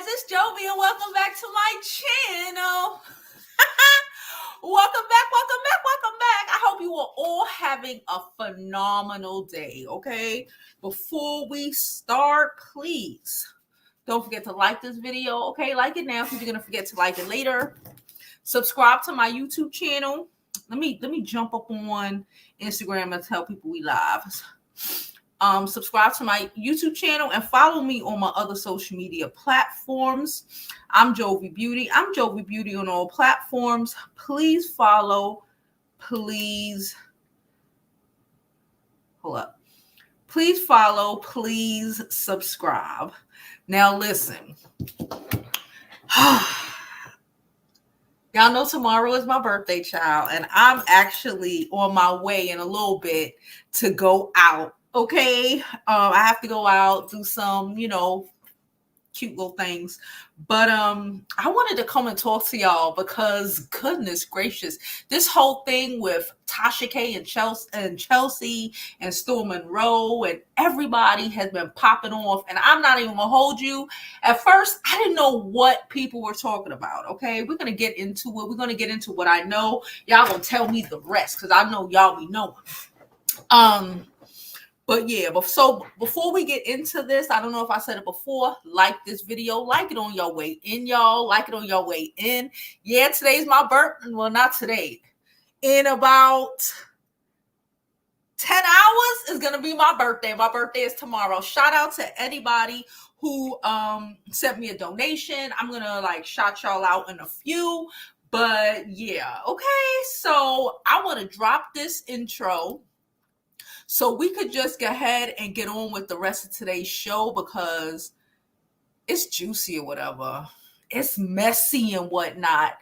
it's Jovi, and welcome back to my channel. welcome back. I hope you are all having a phenomenal day, okay? Before we start, please don't forget to like this video, okay? Like it now because you're going to forget to like it later. Subscribe to my YouTube channel. Let me jump up on Instagram and tell people we live. Subscribe to my YouTube channel and follow me on my other social media platforms. I'm Jovi Beauty. I'm Jovi Beauty on all platforms. Please follow. Please follow. Please subscribe. Now listen. Y'all know tomorrow is my birthday, child, and I'm actually on my way in a little bit to go out. Okay, I have to go out, do some, cute little things. But I wanted to come and talk to y'all because goodness gracious, this whole thing with Tasha K and Chelsea and Storm Monroe and everybody has been popping off. And I'm not even gonna hold you. At first, I didn't know what people were talking about. Okay, we're gonna get into it. We're gonna get into what I know. Y'all gonna tell me the rest because I know y'all be knowing. But yeah, so before we get into this, I don't know if I said it before, like this video, like it on your way in, y'all. Like it on your way in. Yeah, today's my birthday. Well, not today. In about 10 hours is going to be my birthday. My birthday is tomorrow. Shout out to anybody who sent me a donation. I'm going to shout y'all out in a few. But yeah, okay. So I want to drop this intro so we could just go ahead and get on with the rest of today's show because it's juicy or whatever. It's messy and whatnot.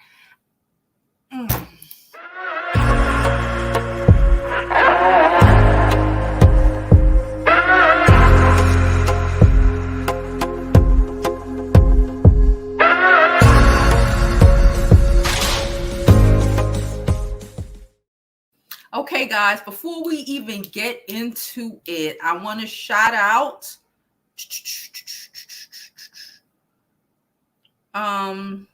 Okay, guys, before we even get into it, I want to shout out. I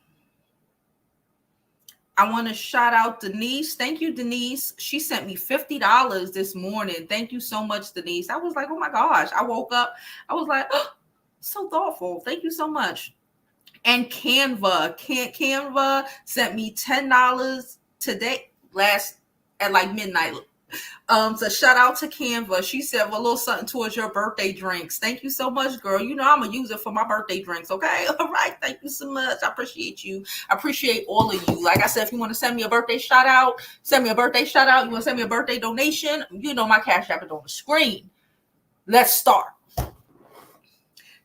want to shout out Denise. Thank you, Denise. She sent me $50 this morning. Thank you so much, Denise. I was like, oh my gosh. I woke up. I was like, oh, so thoughtful. Thank you so much. And Canva sent me $10 today, at midnight. So shout out to Canva. She said, well, a little something towards your birthday drinks. Thank you so much, girl. You know I'm gonna use it for my birthday drinks. Okay. All right. Thank you so much. I appreciate you. I appreciate all of you. Like I said, if you want to send me a birthday shout out, send me a birthday shout out. You want to send me a birthday donation? You know my Cash App is on the screen. Let's start.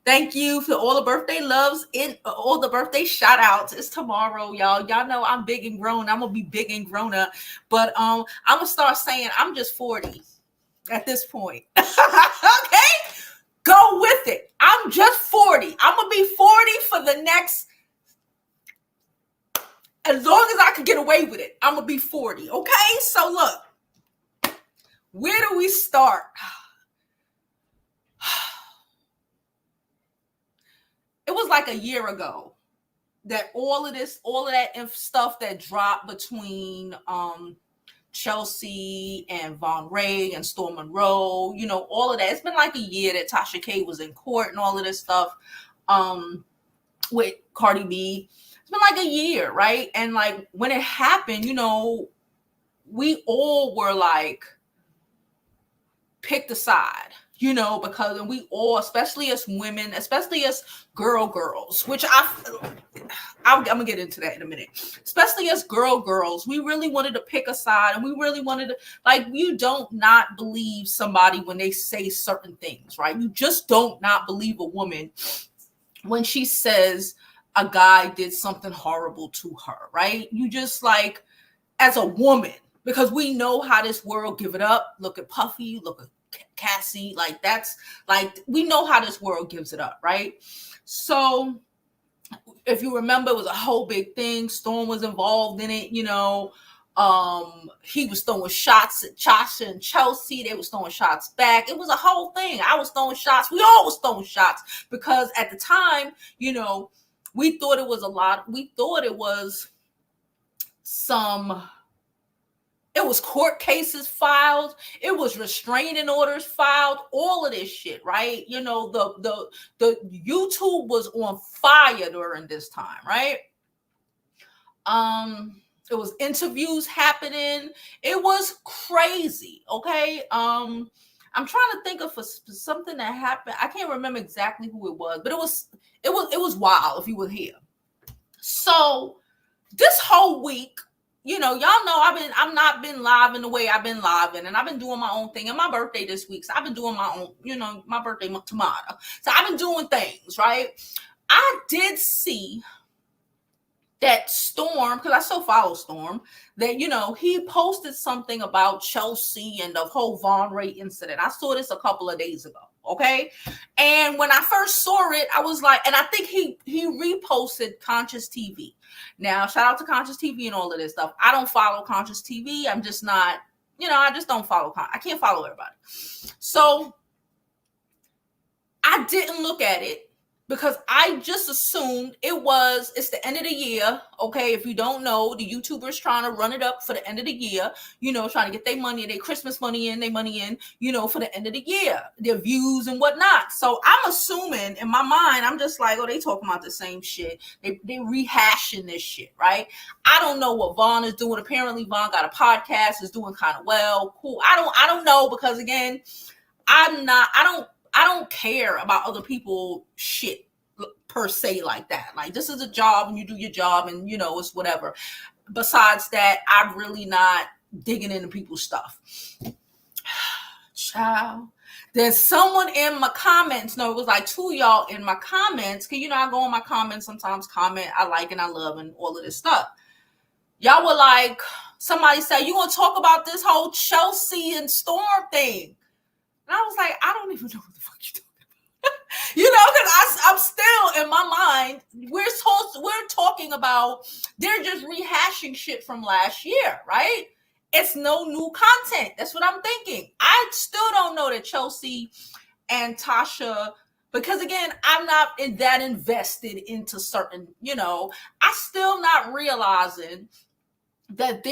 Thank you for all the birthday loves and all the birthday shout outs. It's tomorrow, y'all. Y'all know I'm big and grown. I'm going to be big and grown up. But I'm going to start saying I'm just 40 at this point. Okay? Go with it. I'm just 40. I'm going to be 40 for the next, as long as I can get away with it. I'm going to be 40. Okay? So look, where do we start? It was like a year ago that all of that stuff that dropped between Chelsea and Monroe and Storm Monroe, all of that. It's been like a year that Tasha K was in court and all of this stuff with Cardi B. It's been like a year, right? And when it happened, we all were picked a side. Because we all, especially as women, especially as girls, which I'm going to get into that in a minute. Especially as girls, we really wanted to pick a side and we really wanted to, you don't not believe somebody when they say certain things, right? You just don't not believe a woman when she says a guy did something horrible to her, right? You just as a woman, because we know how this world give it up. Look at Puffy, look at Cassie, we know how this world gives it up, right? So if you remember, it was a whole big thing. Storm was involved in it, he was throwing shots at Tasha and Chelsea. They was throwing shots back. It was a whole thing. I was throwing shots. We all was throwing shots because at the time, We thought it was a lot. We thought it was it was court cases filed, it was restraining orders filed, all of this shit, right? You know, the YouTube was on fire during this time, right? It was interviews happening. It was crazy, okay? I'm trying to think of something that happened. I can't remember exactly who it was, but it was wild if you were here. So this whole week, you know, y'all know I've not been live in the way I've been live in, and I've been doing my own thing. And my birthday this week, so I've been doing my own, you know, my birthday tomorrow. So I've been doing things, right? I did see that Storm, because I still follow Storm, that, you know, he posted something about Chelsea and the whole Von Ray incident. I saw this a couple of days ago, okay? And when I first saw it, I was like, and I think he reposted Conscious TV. Now, shout out to Conscious TV and all of this stuff. I don't follow Conscious TV. I'm just not, you know, I just don't follow. I can't follow everybody. So I didn't look at it because I just assumed it's the end of the year. Okay, if you don't know, the YouTubers trying to run it up for the end of the year, you know, trying to get their money, their Christmas money in, you know, for the end of the year, their views and whatnot. So I'm assuming in my mind, I'm just like, oh, they talking about the same shit. They rehashing this shit, right? I don't know what Vaughn is doing. Apparently Vaughn got a podcast, is doing kind of well. Cool. I don't know, because again, I don't care about other people shit per se like that. Like, this is a job and you do your job and, you know, it's whatever. Besides that, I'm really not digging into people's stuff. Child. There's someone in my comments. No, it was like two of y'all in my comments. Cause you know, I go in my comments sometimes, comment I like and I love and all of this stuff. Y'all were like, somebody said, you want to talk about this whole Chelsea and Storm thing? And I was like, I don't even know what the fuck you're talking about. You know, because I'm still in my mind, we're talking about, they're just rehashing shit from last year, right? It's no new content. That's what I'm thinking. I still don't know that Chelsea and Tasha, because again, I'm not that invested into certain, you know, I still not realizing that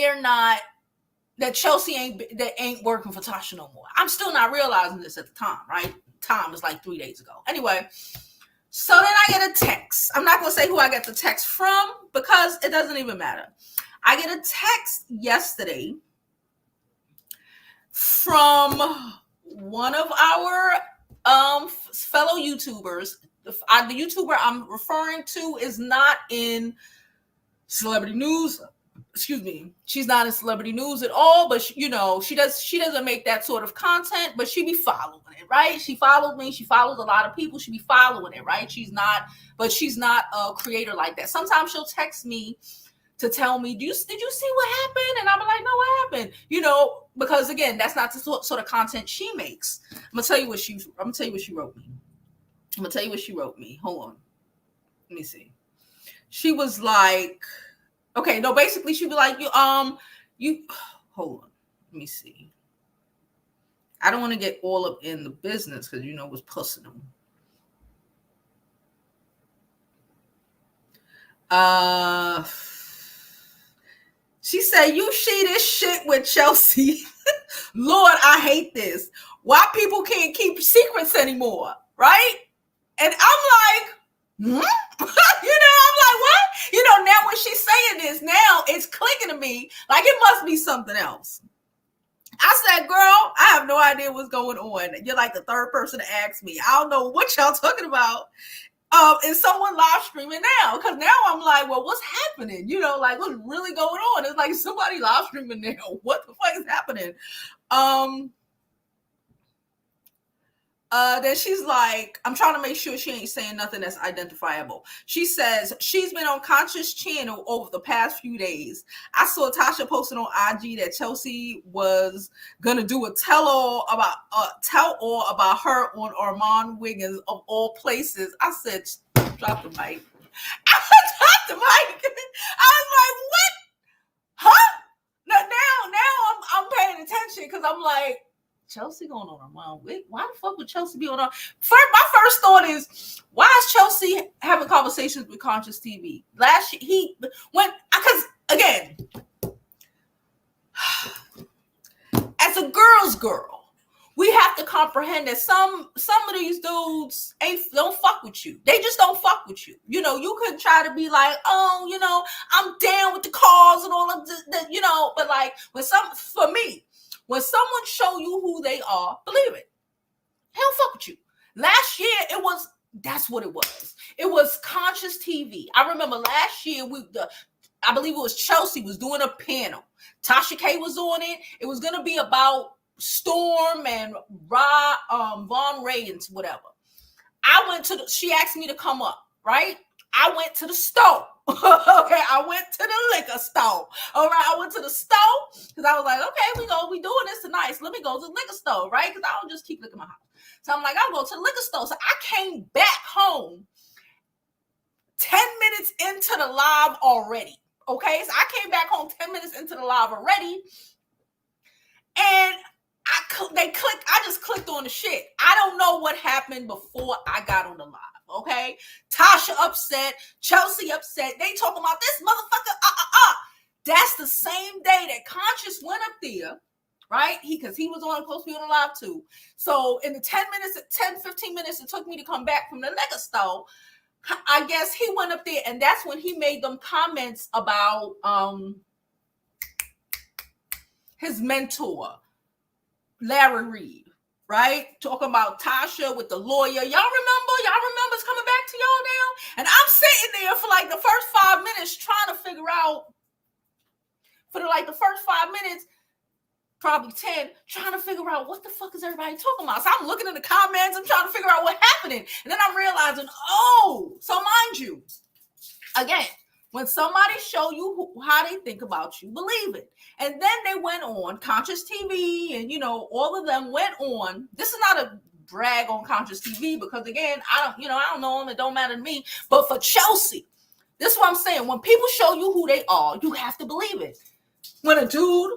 that Chelsea ain't working for Tasha no more. I'm still not realizing this at the time, right? Time was like 3 days ago. Anyway, so then I get a text. I'm not going to say who I get the text from because it doesn't even matter. I get a text yesterday from one of our fellow YouTubers. The YouTuber I'm referring to is not in celebrity news. Excuse me, she's not in celebrity news at all, but she doesn't make that sort of content, but she be following it, right? She followed me, she follows a lot of people, she be following it, right? She's not a creator like that. Sometimes she'll text me to tell me, did you see what happened? And I'm like, no, what happened? You know, because again, that's not the sort of content she makes. I'm gonna tell you what she wrote me. Hold on, let me see. She was like, okay, no, basically she'd be like, you hold on, let me see. I don't want to get all up in the business because you know what's pussing them. She said, you see this shit with Chelsea. Lord, I hate this. Why people can't keep secrets anymore, right? And I'm like, you know, I'm like, what? You know, now when she's saying this, now it's clicking to me like it must be something else. I said, girl, I have no idea what's going on. You're like the third person to ask me. I don't know what y'all talking about. Is someone live streaming now? Because now I'm like, well, what's happening? You know, like what's really going on? It's like somebody live streaming now. What the fuck is happening? Then she's like, I'm trying to make sure she ain't saying nothing that's identifiable. She says she's been on Conscious channel over the past few days. I saw Tasha posting on IG that Chelsea was gonna do a tell all about her on Armand Wiggins of all places. I said, drop the mic. I dropped the mic. I was like, what? Huh? Now I'm paying attention because I'm like, Chelsea going on Armand Wiggins? Why the fuck would Chelsea be on? My first thought is, why is Chelsea having conversations with Conscious TV? Last year, he went, because again, as a girl's girl, we have to comprehend that some of these dudes don't fuck with you. They just don't fuck with you. You know, you could try to be like, oh, you know, I'm down with the cause and all of the, you know, but like when someone show you who they are, believe it. They don't fuck with you. Last year, that's what it was. It was Conscious TV. I remember last year, I believe it was Chelsea was doing a panel. Tasha K was on it. It was going to be about Storm and Von Ray and whatever. She asked me to come up, right? I went to the store. Okay, I went to the liquor store. All right, I went to the store because I was like, okay, we doing this tonight. So let me go to the liquor store, right? Because I don't just keep liquor in my house. So I'm like, I'll go to the liquor store. So I came back home 10 minutes into the live already. Okay, so I came back home 10 minutes into the live already. And I just clicked on the shit. I don't know what happened before I got on the live. Okay, Tasha upset, Chelsea upset. They talking about this motherfucker. That's the same day that Conscious went up there, right? Because he was supposed to be on the live too. So in the 15 minutes it took me to come back from the liquor store, I guess he went up there, and that's when he made them comments about his mentor, Larry Reed, right? Talking about Tasha with the lawyer. Y'all remember? It's coming back to y'all now? And I'm sitting there for like the first 5 minutes trying to figure out, the first 5 minutes, probably 10, trying to figure out what the fuck is everybody talking about. So I'm looking in the comments, I'm trying to figure out what's happening. And then I'm realizing, so mind you, again, when somebody show you how they think about you, believe it. And then they went on Conscious TV, and all of them went on. This is not a brag on Conscious TV because again, I don't know them. It don't matter to me. But for Chelsea, this is what I'm saying. When people show you who they are, you have to believe it. When a dude,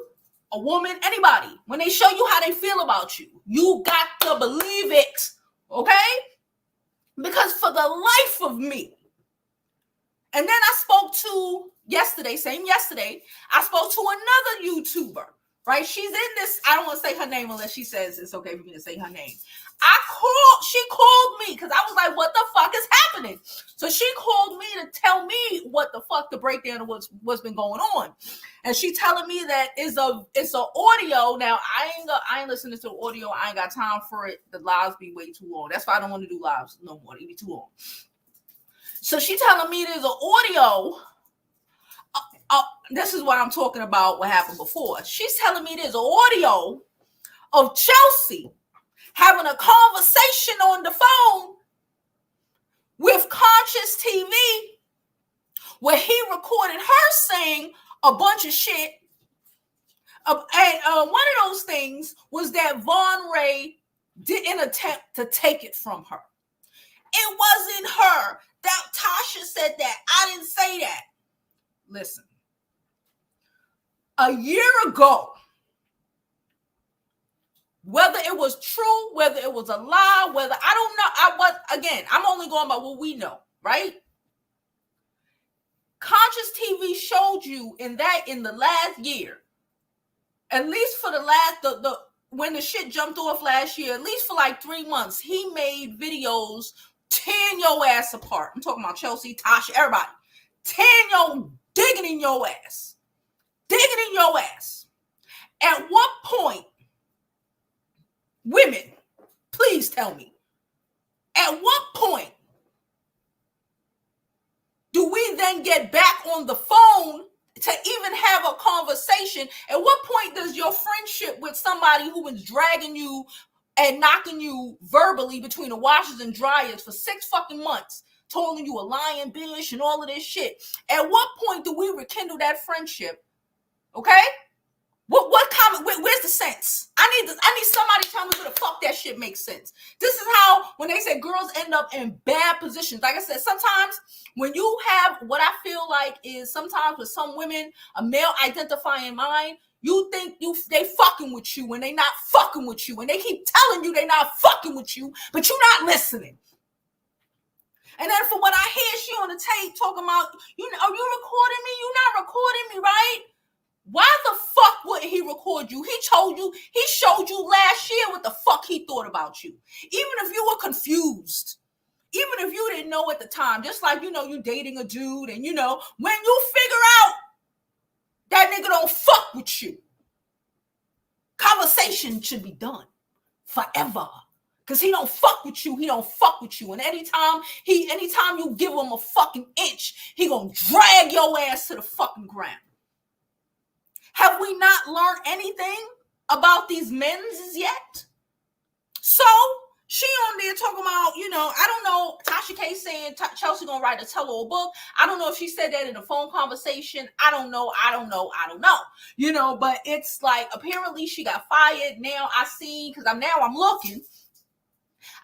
a woman, anybody, when they show you how they feel about you, you got to believe it. Okay? Because for the life of me, and then I spoke to yesterday, I spoke to another YouTuber, right? She's in this, I don't want to say her name unless she says it's okay for me to say her name. She called me because I was like, what the fuck is happening? So she called me to tell me what the fuck the breakdown of what's been going on. And she telling me that it's a audio. Now I ain't listening to the audio. I ain't got time for it. The lives be way too long. That's why I don't want to do lives no more. It be too long. So she telling me there's an audio. This is what I'm talking about, what happened before. She's telling me there's an audio of Chelsea having a conversation on the phone with Conscious TV where he recorded her saying a bunch of shit. And one of those things was that Von Ray didn't attempt to take it from her. It wasn't her. That Tasha said that. I didn't say that. Listen. A year ago, whether it was true, whether it was a lie, I don't know. I'm only going by what we know, right? Conscious TV showed you in the last year, at least for when the shit jumped off last year, at least for like 3 months, he made videos tearing your ass apart. I'm talking about Chelsea, Tasha, everybody. Digging in your ass. At what point, women, please tell me, at what point do we then get back on the phone to even have a conversation? At what point does your friendship with somebody who is dragging you and knocking you verbally between the washers and dryers for 6 fucking months, telling you a lying bitch and all of this shit, at what point do we rekindle that friendship? Okay? What comment? Where's the sense? I need somebody to tell me where the fuck that shit makes sense. This is how, when they say girls end up in bad positions, like I said, sometimes when you have what I feel like is sometimes with some women, a male identifying mind, you think they fucking with you when they not fucking with you, and they keep telling you they not fucking with you, but you're not listening. And then for what I hear, she on the tape talking about, are you recording me? You not recording me, right? Why the fuck wouldn't he record you? He showed you last year what the fuck he thought about you. Even if you were confused, even if you didn't know at the time, just like, you dating a dude and, when you figure out that nigga don't fuck with you, conversation should be done forever. Because he don't fuck with you. He don't fuck with you. And anytime you give him a fucking inch, he gonna drag your ass to the fucking ground. Have we not learned anything about these men's yet? So she on there talking about, I don't know, Tasha K saying Chelsea gonna write a tell-all book. I don't know if she said that in a phone conversation. I don't know. But it's like, apparently she got fired. Now I see, because I'm looking.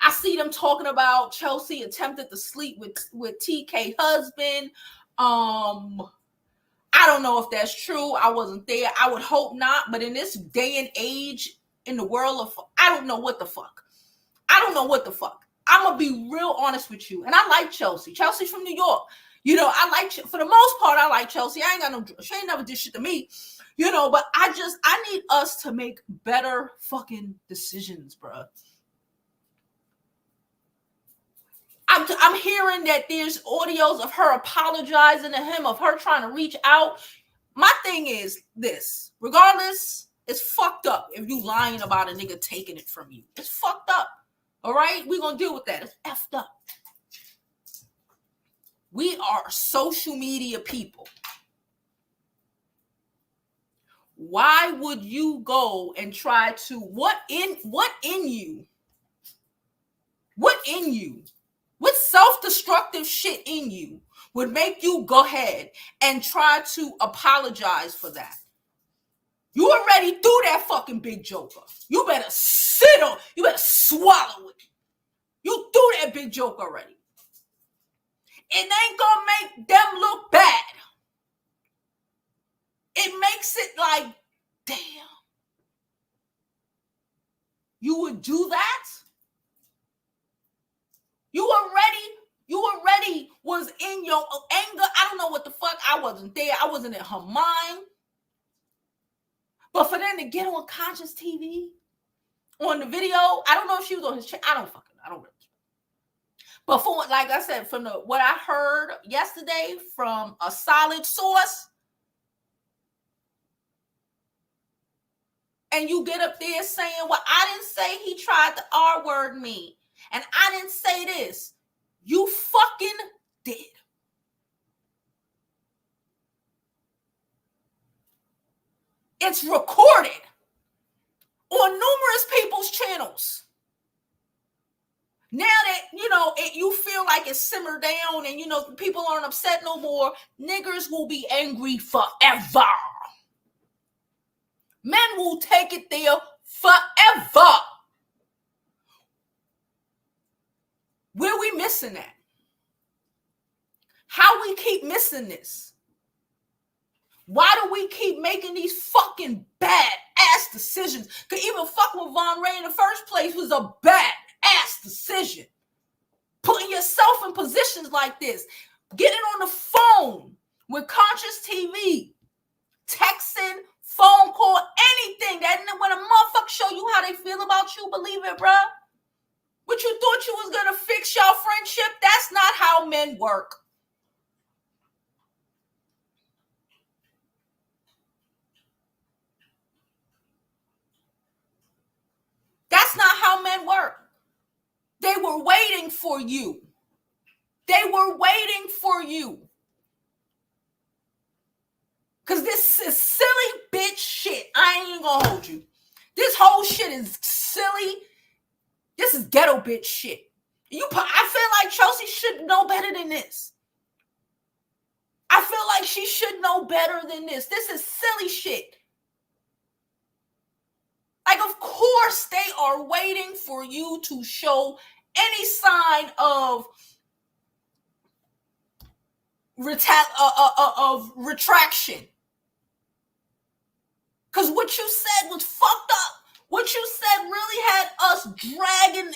I see them talking about Chelsea attempted to sleep with TK husband. I don't know if that's true. I wasn't there. I would hope not. But in this day and age, in the world of, I don't know what the fuck. I'm going to be real honest with you. And I like Chelsea. Chelsea's from New York. I like, for the most part, I like Chelsea. She ain't never did shit to me. But I need us to make better fucking decisions, bruh. I'm hearing that there's audios of her apologizing to him, of her trying to reach out. My thing is this, regardless, it's fucked up if you lying about a nigga taking it from you. It's fucked up. All right? We're going to deal with that. It's effed up. We are social media people. Why would you go and try to, what in you, what self-destructive shit in you would make you go ahead and try to apologize for that? You already threw that fucking big joker. You better you better swallow it. You threw that big joke already. It ain't gonna make them look bad. It makes it like, damn, you would do that? You already was in your anger. I don't know what the fuck. I wasn't there. I wasn't in her mind. But for them to get on Conscious TV, on the video, I don't know if she was on his channel. I don't really. But for, like I said, from what I heard yesterday from a solid source, and you get up there saying, well, I didn't say he tried to R-word me, and I didn't say this. You fucking did. It's recorded on numerous people's channels. Now that, you feel like it's simmered down and, people aren't upset no more, niggers will be angry forever. Men will take it there forever. Where we missing at? How we keep missing this? Why do we keep making these fucking bad ass decisions? Because even fucking with Monroe in the first place was a bad ass decision. Putting yourself in positions like this, getting on the phone with Conscious TV, texting, phone call, anything. That when a motherfucker show you how they feel about you, believe it, bruh. What you thought you was gonna fix your friendship? That's not how men work. That's not how men work. They were waiting for you. Because this is silly bitch shit. I ain't even gonna hold you. This whole shit is silly. This is ghetto bitch shit. I feel like Chelsea should know better than this. I feel like she should know better than this. This is silly shit. Like, of course they are waiting for you to show any sign of retraction. Because what you said was fucked up. What you said really had us dragging.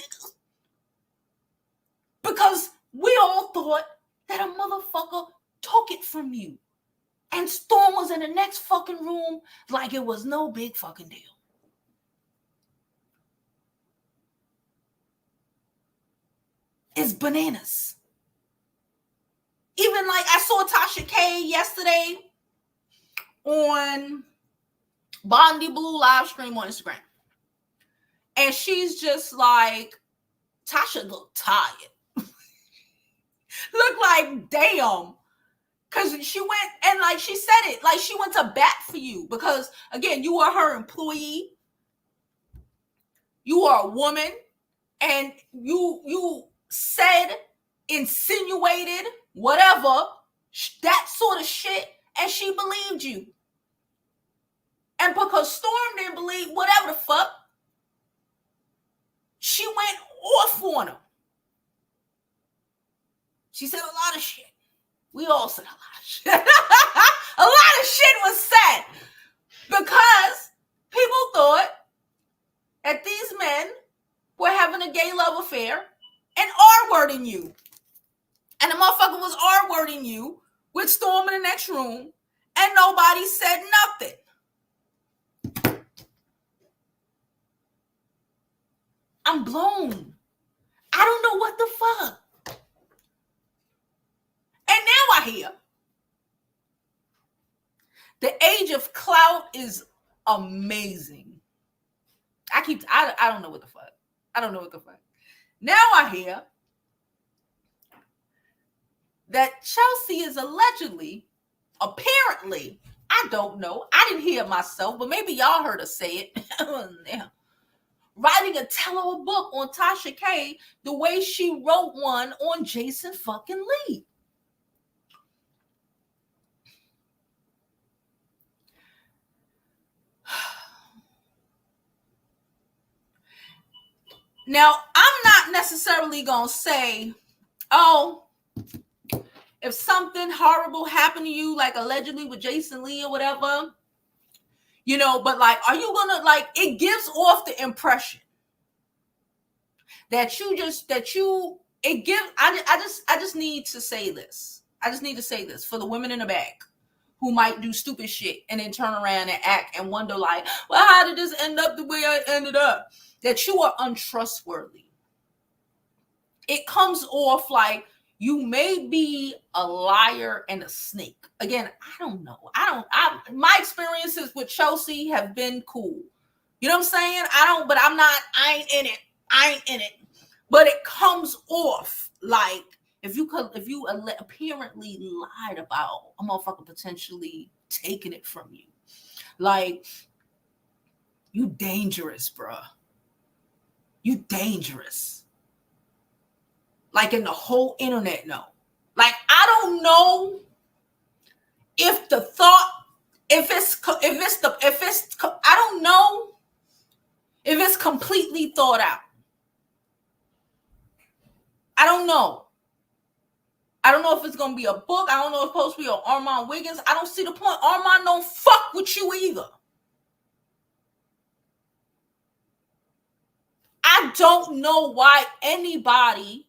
Because We all thought that a motherfucker took it from you. And Storm was in the next fucking room like it was no big fucking deal. It's bananas. Even like I saw Tasha K yesterday on Bondi Blue live stream on Instagram. And she's just like, Tasha looked tired. Look like, damn. Because she went, and like she said it, like she went to bat for you. Because, again, you are her employee. You are a woman. And you said, insinuated, whatever, that sort of shit. And she believed you. And because Storm didn't believe whatever the fuck, she went off on him. She said a lot of shit. We all said a lot of shit. A lot of shit was said because people thought that these men were having a gay love affair and R-wording you. And the motherfucker was R-wording you with Storm in the next room and nobody said nothing. I'm blown. I don't know what the fuck. And now I hear the age of clout is amazing. I don't know what the fuck. I don't know what the fuck. Now I hear that Chelsea is allegedly, apparently, I don't know. I didn't hear it myself, but maybe y'all heard her say it. Yeah. Writing a tell-all book on Tasha K the way she wrote one on Jason fucking Lee. Now, I'm not necessarily going to say, oh, if something horrible happened to you, like allegedly with Jason Lee or whatever, you know, but like, are you going to, like, it gives off the impression that I just need to say this. I just need to say this for the women in the back who might do stupid shit and then turn around and act and wonder like, well, how did this end up the way I ended up? That you are untrustworthy. It comes off like you may be a liar and a snake. Again, I don't know. My experiences with Chelsea have been cool. You know what I'm saying? I ain't in it. But it comes off like if you apparently lied about a motherfucker potentially taking it from you. Like, you dangerous, bruh. You dangerous. Like, in the whole internet know. Like, I don't know if I don't know if it's completely thought out. I don't know. I don't know if it's going to be a book. I don't know if it's supposed to be on Armand Wiggins. I don't see the point. Armand don't fuck with you either. I don't know why anybody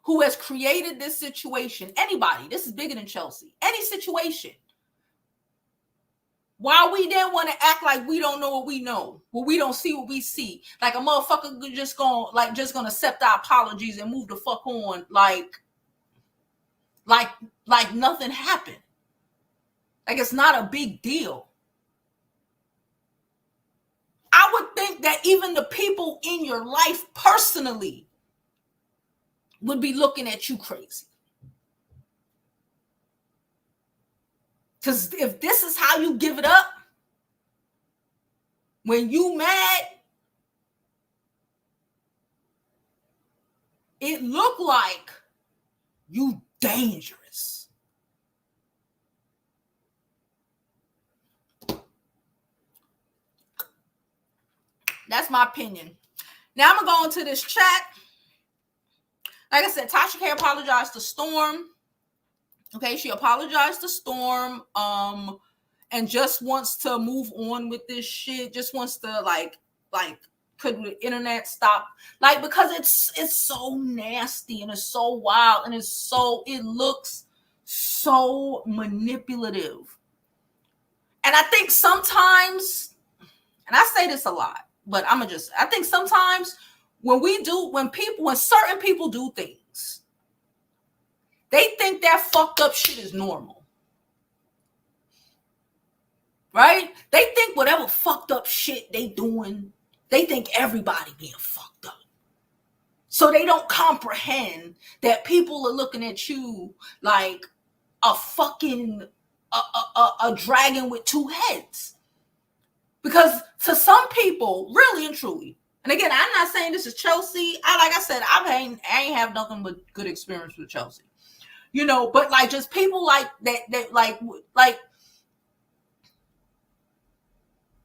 who has created this situation, anybody, this is bigger than Chelsea, any situation, why we didn't want to act like we don't know what we know, well, we don't see what we see, like a motherfucker just gonna accept our apologies and move the fuck on, like nothing happened, like it's not a big deal. I would think that even the people in your life personally would be looking at you crazy. Because if this is how you give it up, when you mad, it look like you dangerous. That's my opinion. Now I'm going to go into this chat. Like I said, Tasha K apologized to Storm. Okay, she apologized to Storm and just wants to move on with this shit. Just wants to like could the internet stop? Like, because it's so nasty and it's so wild and it looks so manipulative. And I think sometimes, and I say this a lot, but I think sometimes when certain people do things, they think that fucked up shit is normal. Right? They think whatever fucked up shit they doing, they think everybody being fucked up. So they don't comprehend that people are looking at you like a fucking a dragon with two heads. Because to some people, really and truly, and again, I'm not saying this is Chelsea. Like I said, I ain't have nothing but good experience with Chelsea. You know, but like just people like that like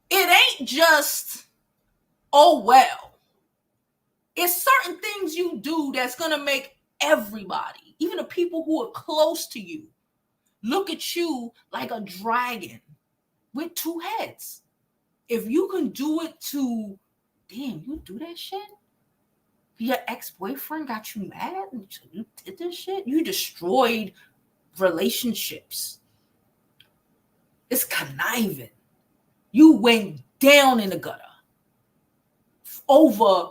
it ain't just, oh well. It's certain things you do that's gonna make everybody, even the people who are close to you, look at you like a dragon with two heads. If you can do it to, damn, you do that shit? Your ex-boyfriend got you mad and you did this shit? You destroyed relationships. It's conniving. You went down in the gutter over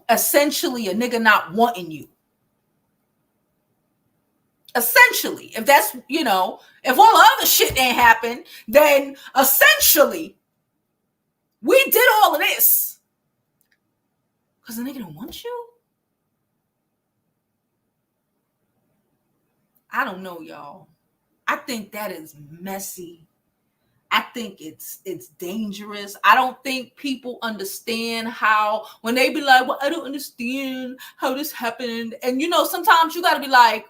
essentially a nigga not wanting you. Essentially, if that's, if all the other shit ain't happened, then essentially we did all of this because the nigga don't want you. I don't know, y'all. I think that is messy. I think it's dangerous. I don't think people understand how, when they be like, well, I don't understand how this happened. And sometimes you got to be like,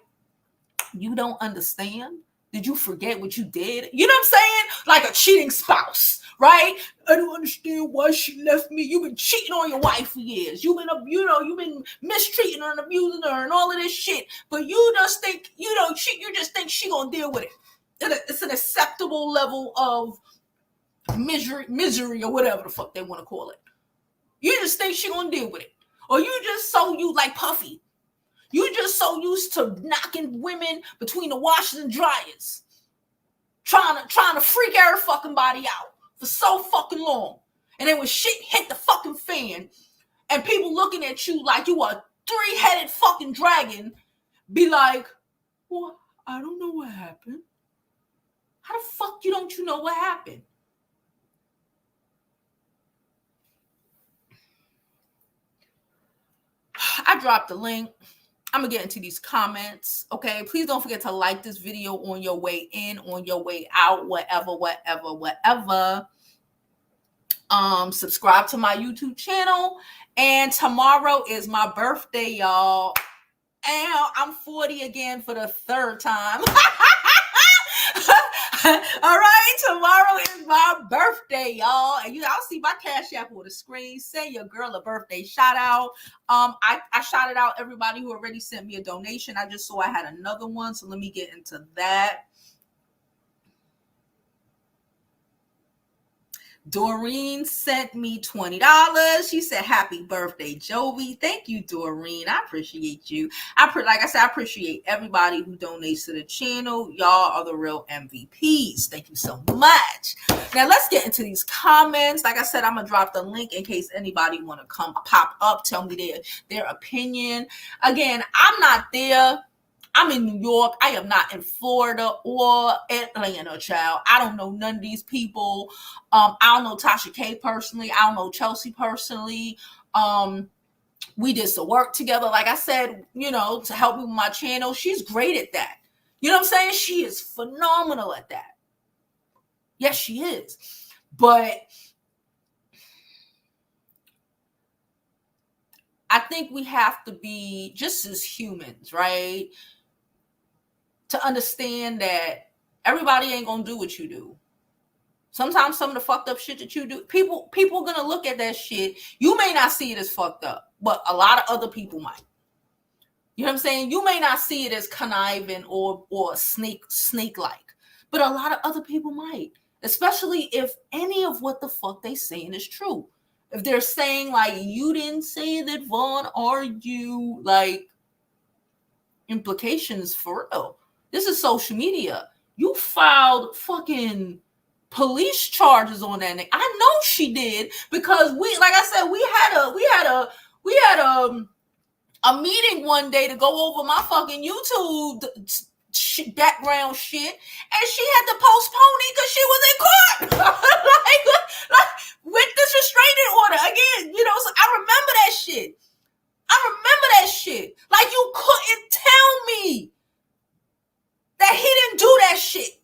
you don't understand? Did you forget what you did? You know what I'm saying? Like a cheating spouse, right? I don't understand why she left me. You've been cheating on your wife for years. You've been mistreating her and abusing her and all of this shit. But you just think, you just think she gonna deal with it. It's an acceptable level of misery or whatever the fuck they want to call it. You just think she gonna deal with it. Or you like Puffy. You just so used to knocking women between the washers and dryers. Trying to freak her fucking body out for so fucking long. And then when shit hit the fucking fan and people looking at you like you a three-headed fucking dragon, be like, well, I don't know what happened. How the fuck don't you know what happened? I dropped the link. I'm gonna get into these comments. Okay, please don't forget to like this video on your way in, on your way out, whatever. Subscribe to my YouTube channel. And tomorrow is my birthday, y'all. And I'm 40 again for the third time. All right, tomorrow is my birthday, y'all, and I'll see my Cash App on the screen. Send your girl a birthday shout out. I shouted out everybody who already sent me a donation. I just saw I had another one, so let me get into that. Doreen sent me $20. She said, happy birthday, Jovi. Thank you, Doreen. I appreciate you. Like I said, I appreciate everybody who donates to the channel. Y'all are the real MVPs. Thank you so much. Now, let's get into these comments. Like I said, I'm going to drop the link in case anybody want to come pop up, tell me their opinion. Again, I'm not there. I'm in New York. I am not in Florida or Atlanta, child. I don't know none of these people. I don't know Tasha K personally. I don't know Chelsea personally. We did some work together, like I said, to help me with my channel. She's great at that. You know what I'm saying? She is phenomenal at that. Yes, she is. But I think we have to be, just as humans, right, to understand that everybody ain't gonna do what you do. Sometimes some of the fucked up shit that you do, people are gonna look at that shit. You may not see it as fucked up, but a lot of other people might. You know what I'm saying? You may not see it as conniving or snake-like, but a lot of other people might, especially if any of what the fuck they saying is true. If they're saying like, you didn't say that, Vaughn, are you? Like, implications for real. This is social media. You filed fucking police charges on that nigga. I know she did, because we, like I said, we had a meeting one day to go over my fucking YouTube background shit, and she had to postpone it because she was in court. like with this restraining order again, you know. So I remember that shit. Like, you couldn't tell me that he didn't do that shit.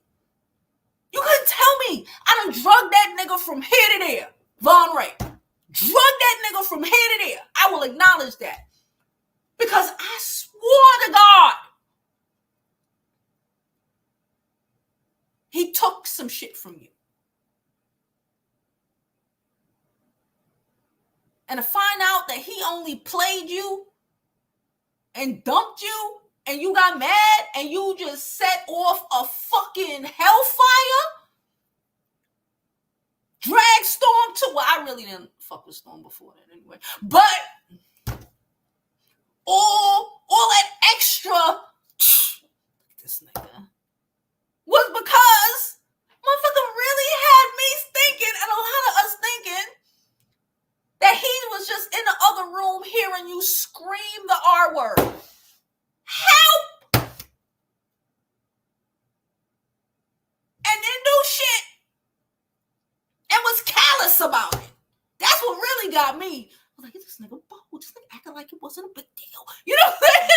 You couldn't tell me. I done drugged that nigga from here to there. Von Ray. Drug that nigga from here to there. I will acknowledge that. Because I swore to God, he took some shit from you. And to find out that he only played you and dumped you, and you got mad and you just set off a fucking hellfire, drag Storm too. Well, I really didn't fuck with Storm before that anyway. But all that extra this nigga was because motherfucker really had me thinking, and a lot of us thinking, that he was just in the other room hearing you scream the R word. Help! And then do shit and was callous about it. That's what really got me. I was like, this nigga bold. This nigga acting like it wasn't a big deal. You know what I'm saying?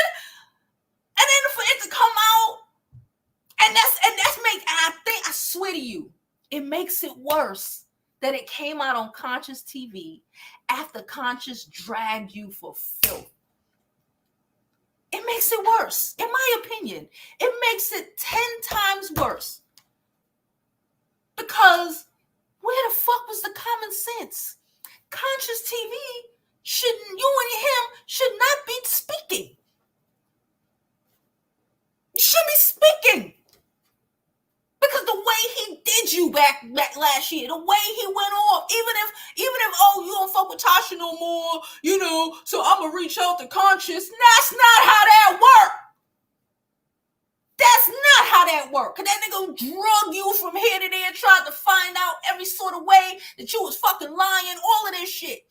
And then for it to come out, and I swear to you, it makes it worse that it came out on Conscious TV after Conscious dragged you for filth. It makes it worse, in my opinion. It makes it 10 times worse. Because where the fuck was the common sense? Conscious TV you and him should not be speaking. You shouldn't be speaking. Because the way he did you back last year, the way he went off, even if oh, you don't fuck with Tasha no more, you know, so I'm gonna reach out to Conscious. That's not how that worked. That's not how that worked. Cause that nigga drug you from here to there and tried to find out every sort of way that you was fucking lying, all of this shit.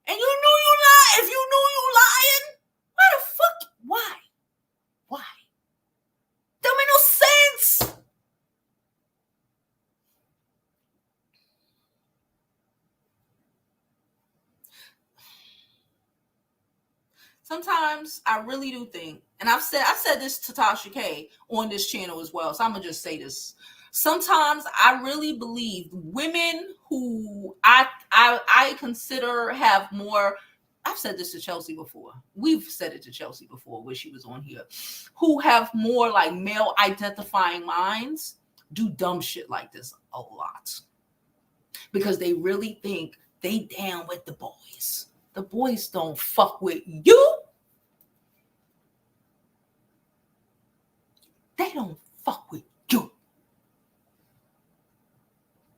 And you knew you lied. If you knew you lying, why the fuck? Why? That made no sense. Sometimes I really do think, and I've said this to Tasha K on this channel as well, so I'm gonna just say this. Sometimes I really believe women who I consider have more. I've said this to Chelsea before. We've said it to Chelsea before when she was on here. Who have more like male identifying minds do dumb shit like this a lot. Because they really think they down with the boys. The boys don't fuck with you. They don't fuck with you.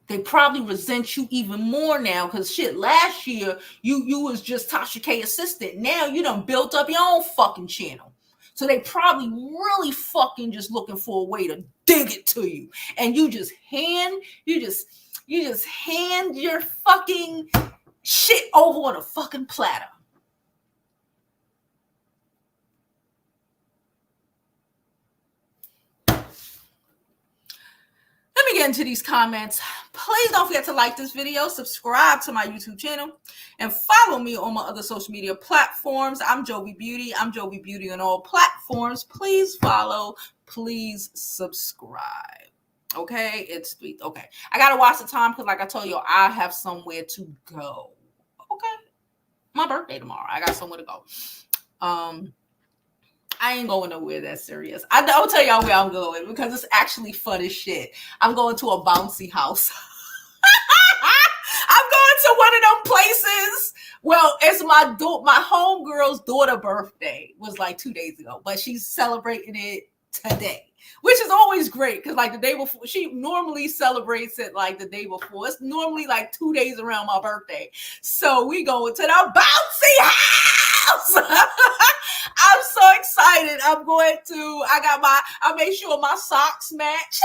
They probably resent you even more now because shit, last year you was just Tasha K assistant. Now you done built up your own fucking channel. So they probably really fucking just looking for a way to dig it to you. And you just hand your fucking shit over on a fucking platter. Let me get into these comments. Please don't forget to like this video, subscribe to my YouTube channel, and follow me on my other social media platforms. I'm Jovi Beauty. I'm Jovi Beauty on all platforms. Please follow. Please subscribe. Okay? It's sweet. Okay. I got to watch the time because like I told you, I have somewhere to go. Okay? My birthday tomorrow. I got somewhere to go. I ain't going nowhere that serious. I'll tell y'all where I'm going because it's actually fun as shit. I'm going to a bouncy house. I'm going to one of them places. Well, it's my homegirl's daughter's birthday. It was like 2 days ago, but she's celebrating it today. Which is always great because, like, the day before, she normally celebrates it like the day before. It's normally like 2 days around my birthday. So we go to the bouncy house. I'm so excited. I made sure my socks match.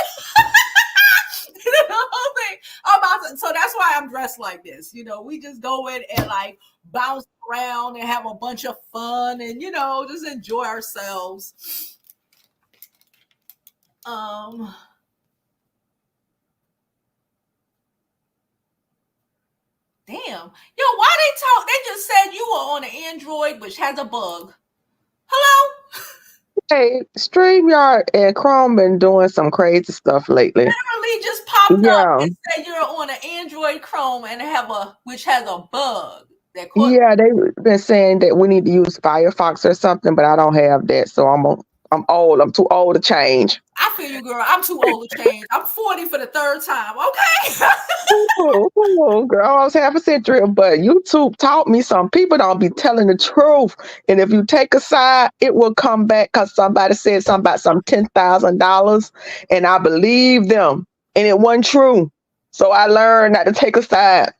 The whole thing. So that's why I'm dressed like this. We just go in and like bounce around and have a bunch of fun and, just enjoy ourselves. Damn. Why they talk? They just said you were on an Android which has a bug. Hello? Hey, StreamYard and Chrome been doing some crazy stuff lately. Literally just popped up Yeah. and said you're on an Android Chrome and which has a bug that caught. Yeah, they've been saying that we need to use Firefox or something, but I don't have that, so I'm old. I'm too old to change. I feel you, girl. I'm too old to change. I'm 40 for the third time. Okay. Oh, girl, I was half a century, but YouTube taught me some people don't be telling the truth. And if you take a side, it will come back because somebody said something about some $10,000 and I believed them and it wasn't true. So I learned not to take a side.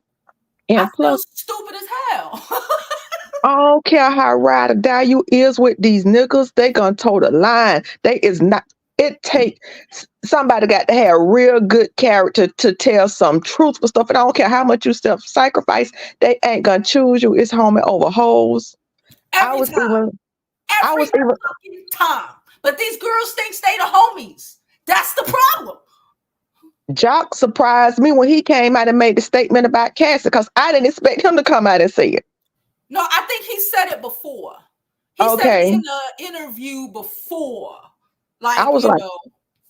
I And feel plus, stupid as hell. I don't care how ride or die you is with these niggas, they gonna toe the line. They is not. It take somebody got to have real good character to tell some truthful stuff. And I don't care how much you self sacrifice, they ain't gonna choose you. It's home and over hoes. I Every was time. even. I Every was even. fucking time. But these girls think they the homies. That's the problem. Jock surprised me when he came out and made the statement about Cassie because I didn't expect him to come out and say it. No, I think he said it before. He said it Okay. in the interview before. I Like, was like,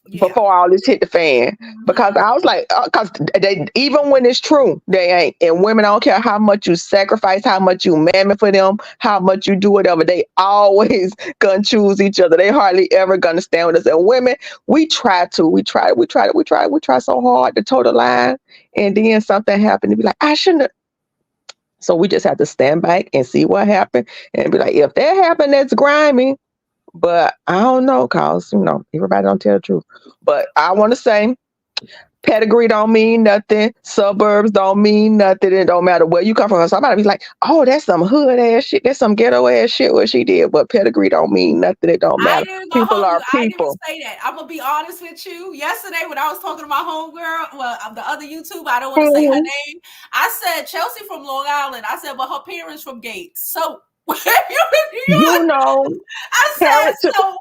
yeah. before all this hit the fan, because I was like, because they, even when it's true, they ain't. And women, I don't care how much you sacrifice, how much you mammoth for them, how much you do whatever, they always gonna choose each other. They hardly ever gonna stand with us. And women, we try so hard to toe the line, and then something happened to be like, I shouldn't have. So we just have to stand back and see what happened and be like, if that happened, that's grimy. But I don't know, cause everybody don't tell the truth. But I want to say, pedigree don't mean nothing. Suburbs don't mean nothing. It don't matter where you come from. Somebody be like, "Oh, that's some hood ass shit. That's some ghetto ass shit what she did." But pedigree don't mean nothing. It don't I matter. didn't go People home. are I didn't even people. say that. I'm gonna be honest with you. Yesterday, when I was talking to my homegirl, well, the other YouTuber, I don't want to say her Mhm. name. I said Chelsea from Long Island. I said, but her parents from Gates. So You know, I said character. so.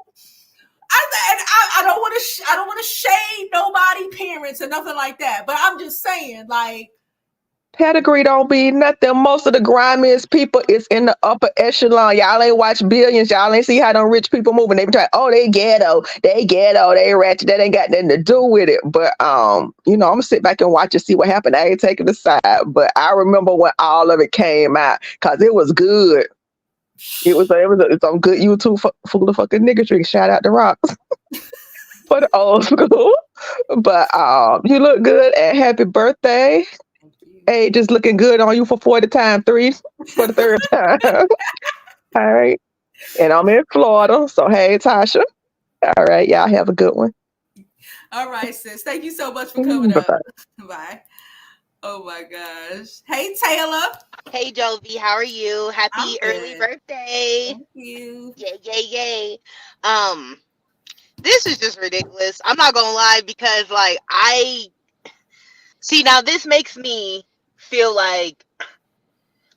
I don't want to. I don't want to shade nobody parents or nothing like that. But I'm just saying, like, Pedigree don't be nothing. Most of the grimiest people is in the upper echelon. Y'all ain't watch Billions. Y'all ain't see how them rich people moving. They be trying, oh, they ghetto, they ratchet. That ain't got nothing to do with it. But I'm gonna sit back and watch and see what happened. I ain't taking the side. But I remember when all of it came out because it was good. It's some good YouTube full of fucking niggatry. Shout out to Rocks for the old school. But you look good and happy birthday. Age is looking good on you for 40 times three for the third time. All right. And I'm in Florida. So, hey, Tasha. All right. Y'all have a good one. all right, sis. Thank you so much for coming up. Bye-bye. Bye. Oh my gosh. Hey, Taylor. Hey Jovi, how are you? I'm Happy early good. birthday. Thank you. Yay, yay, yay. Um, this is just ridiculous. I'm not gonna lie because like I see now this makes me feel like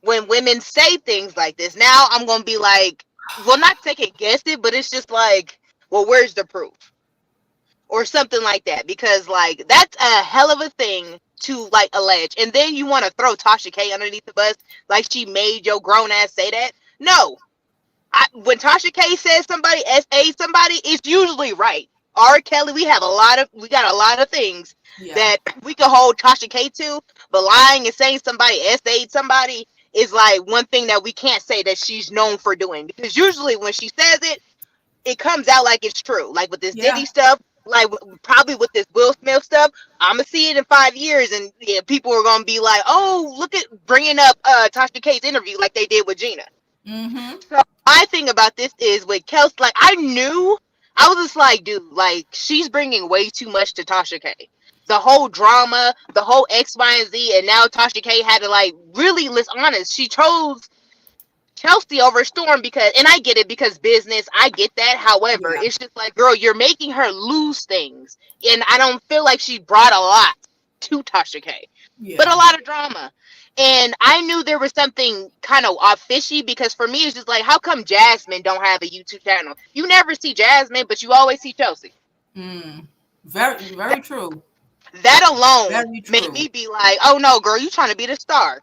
when women say things like this, now I'm gonna be like, well not second guess it, but it's just like, well, where's the proof? Or something like that. Because like that's a hell of a thing to like allege. And then you want to throw Tasha K underneath the bus like she made your grown ass say that. No, when Tasha K says somebody SA somebody, it's usually right. R. Kelly, we got a lot of things that we could hold Tasha K to, but lying and saying somebody SA'd somebody is like one thing that we can't say that she's known for doing. Because usually when she says it, it comes out like it's true. Like with this Yeah. Diddy stuff, like probably with this Will Smith stuff, I'm gonna see it in 5 years, and yeah, people are gonna be like, "Oh, look at bringing up Tasha K's interview like they did with Gina." Mm-hmm. So my thing about this is with Kels, like I knew I was just like, dude, like, she's bringing way too much to Tasha K. The whole drama, the whole X, Y, and Z, and now Tasha K had to, like, really, let's honest, she chose Chelsea over Storm because, and I get it because business, I get that. However, Yeah. it's just like, girl, you're making her lose things. And I don't feel like she brought a lot to Tasha K, but a Yeah. lot of drama. And I knew there was something kind of fishy because for me, it's just like, how come Jasmine don't have a YouTube channel? You never see Jasmine, but you always see Chelsea. Very, very true. That alone Very made true. me be like, oh no, girl, you trying to be the star.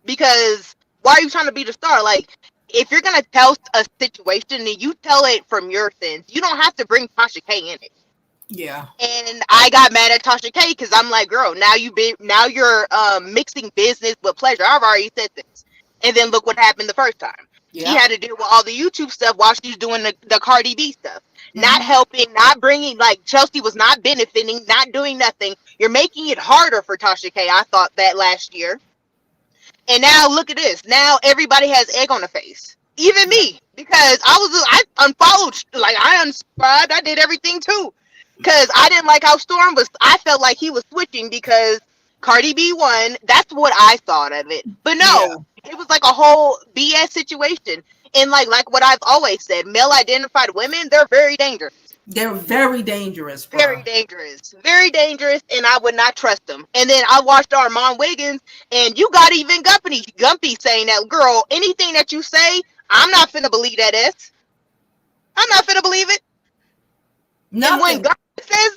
Because why are you trying to be the star? Like, if you're gonna tell a situation, then you tell it from your sense. You don't have to bring Tasha K in it. Yeah. And I got mad at Tasha K because I'm like, girl, now you're mixing business with pleasure. I've already said this. And then look what happened the first time. She Yeah. had to deal with all the YouTube stuff while she's doing the Cardi B stuff. Not Mm-hmm. helping, not bringing, like, Chelsea was not benefiting, not doing nothing. You're making it harder for Tasha K. I thought that last year. And now look at this. Now everybody has egg on the face. Even Yeah. me. Because I unfollowed, like, I unsubscribed. I did everything too. Because I didn't like how Storm was. I felt like he was switching because Cardi B won. That's what I thought of it. But Yeah. no, it was like a whole BS situation. And like what I've always said, male identified women, they're very dangerous. They're very dangerous, Very bro. dangerous. Very dangerous, and I would not trust them. And then I watched Armand Wiggins, and you got even Gumpy saying that, girl, anything that you say, I'm not finna believe that is. I'm not finna believe it. And when Nothing. God says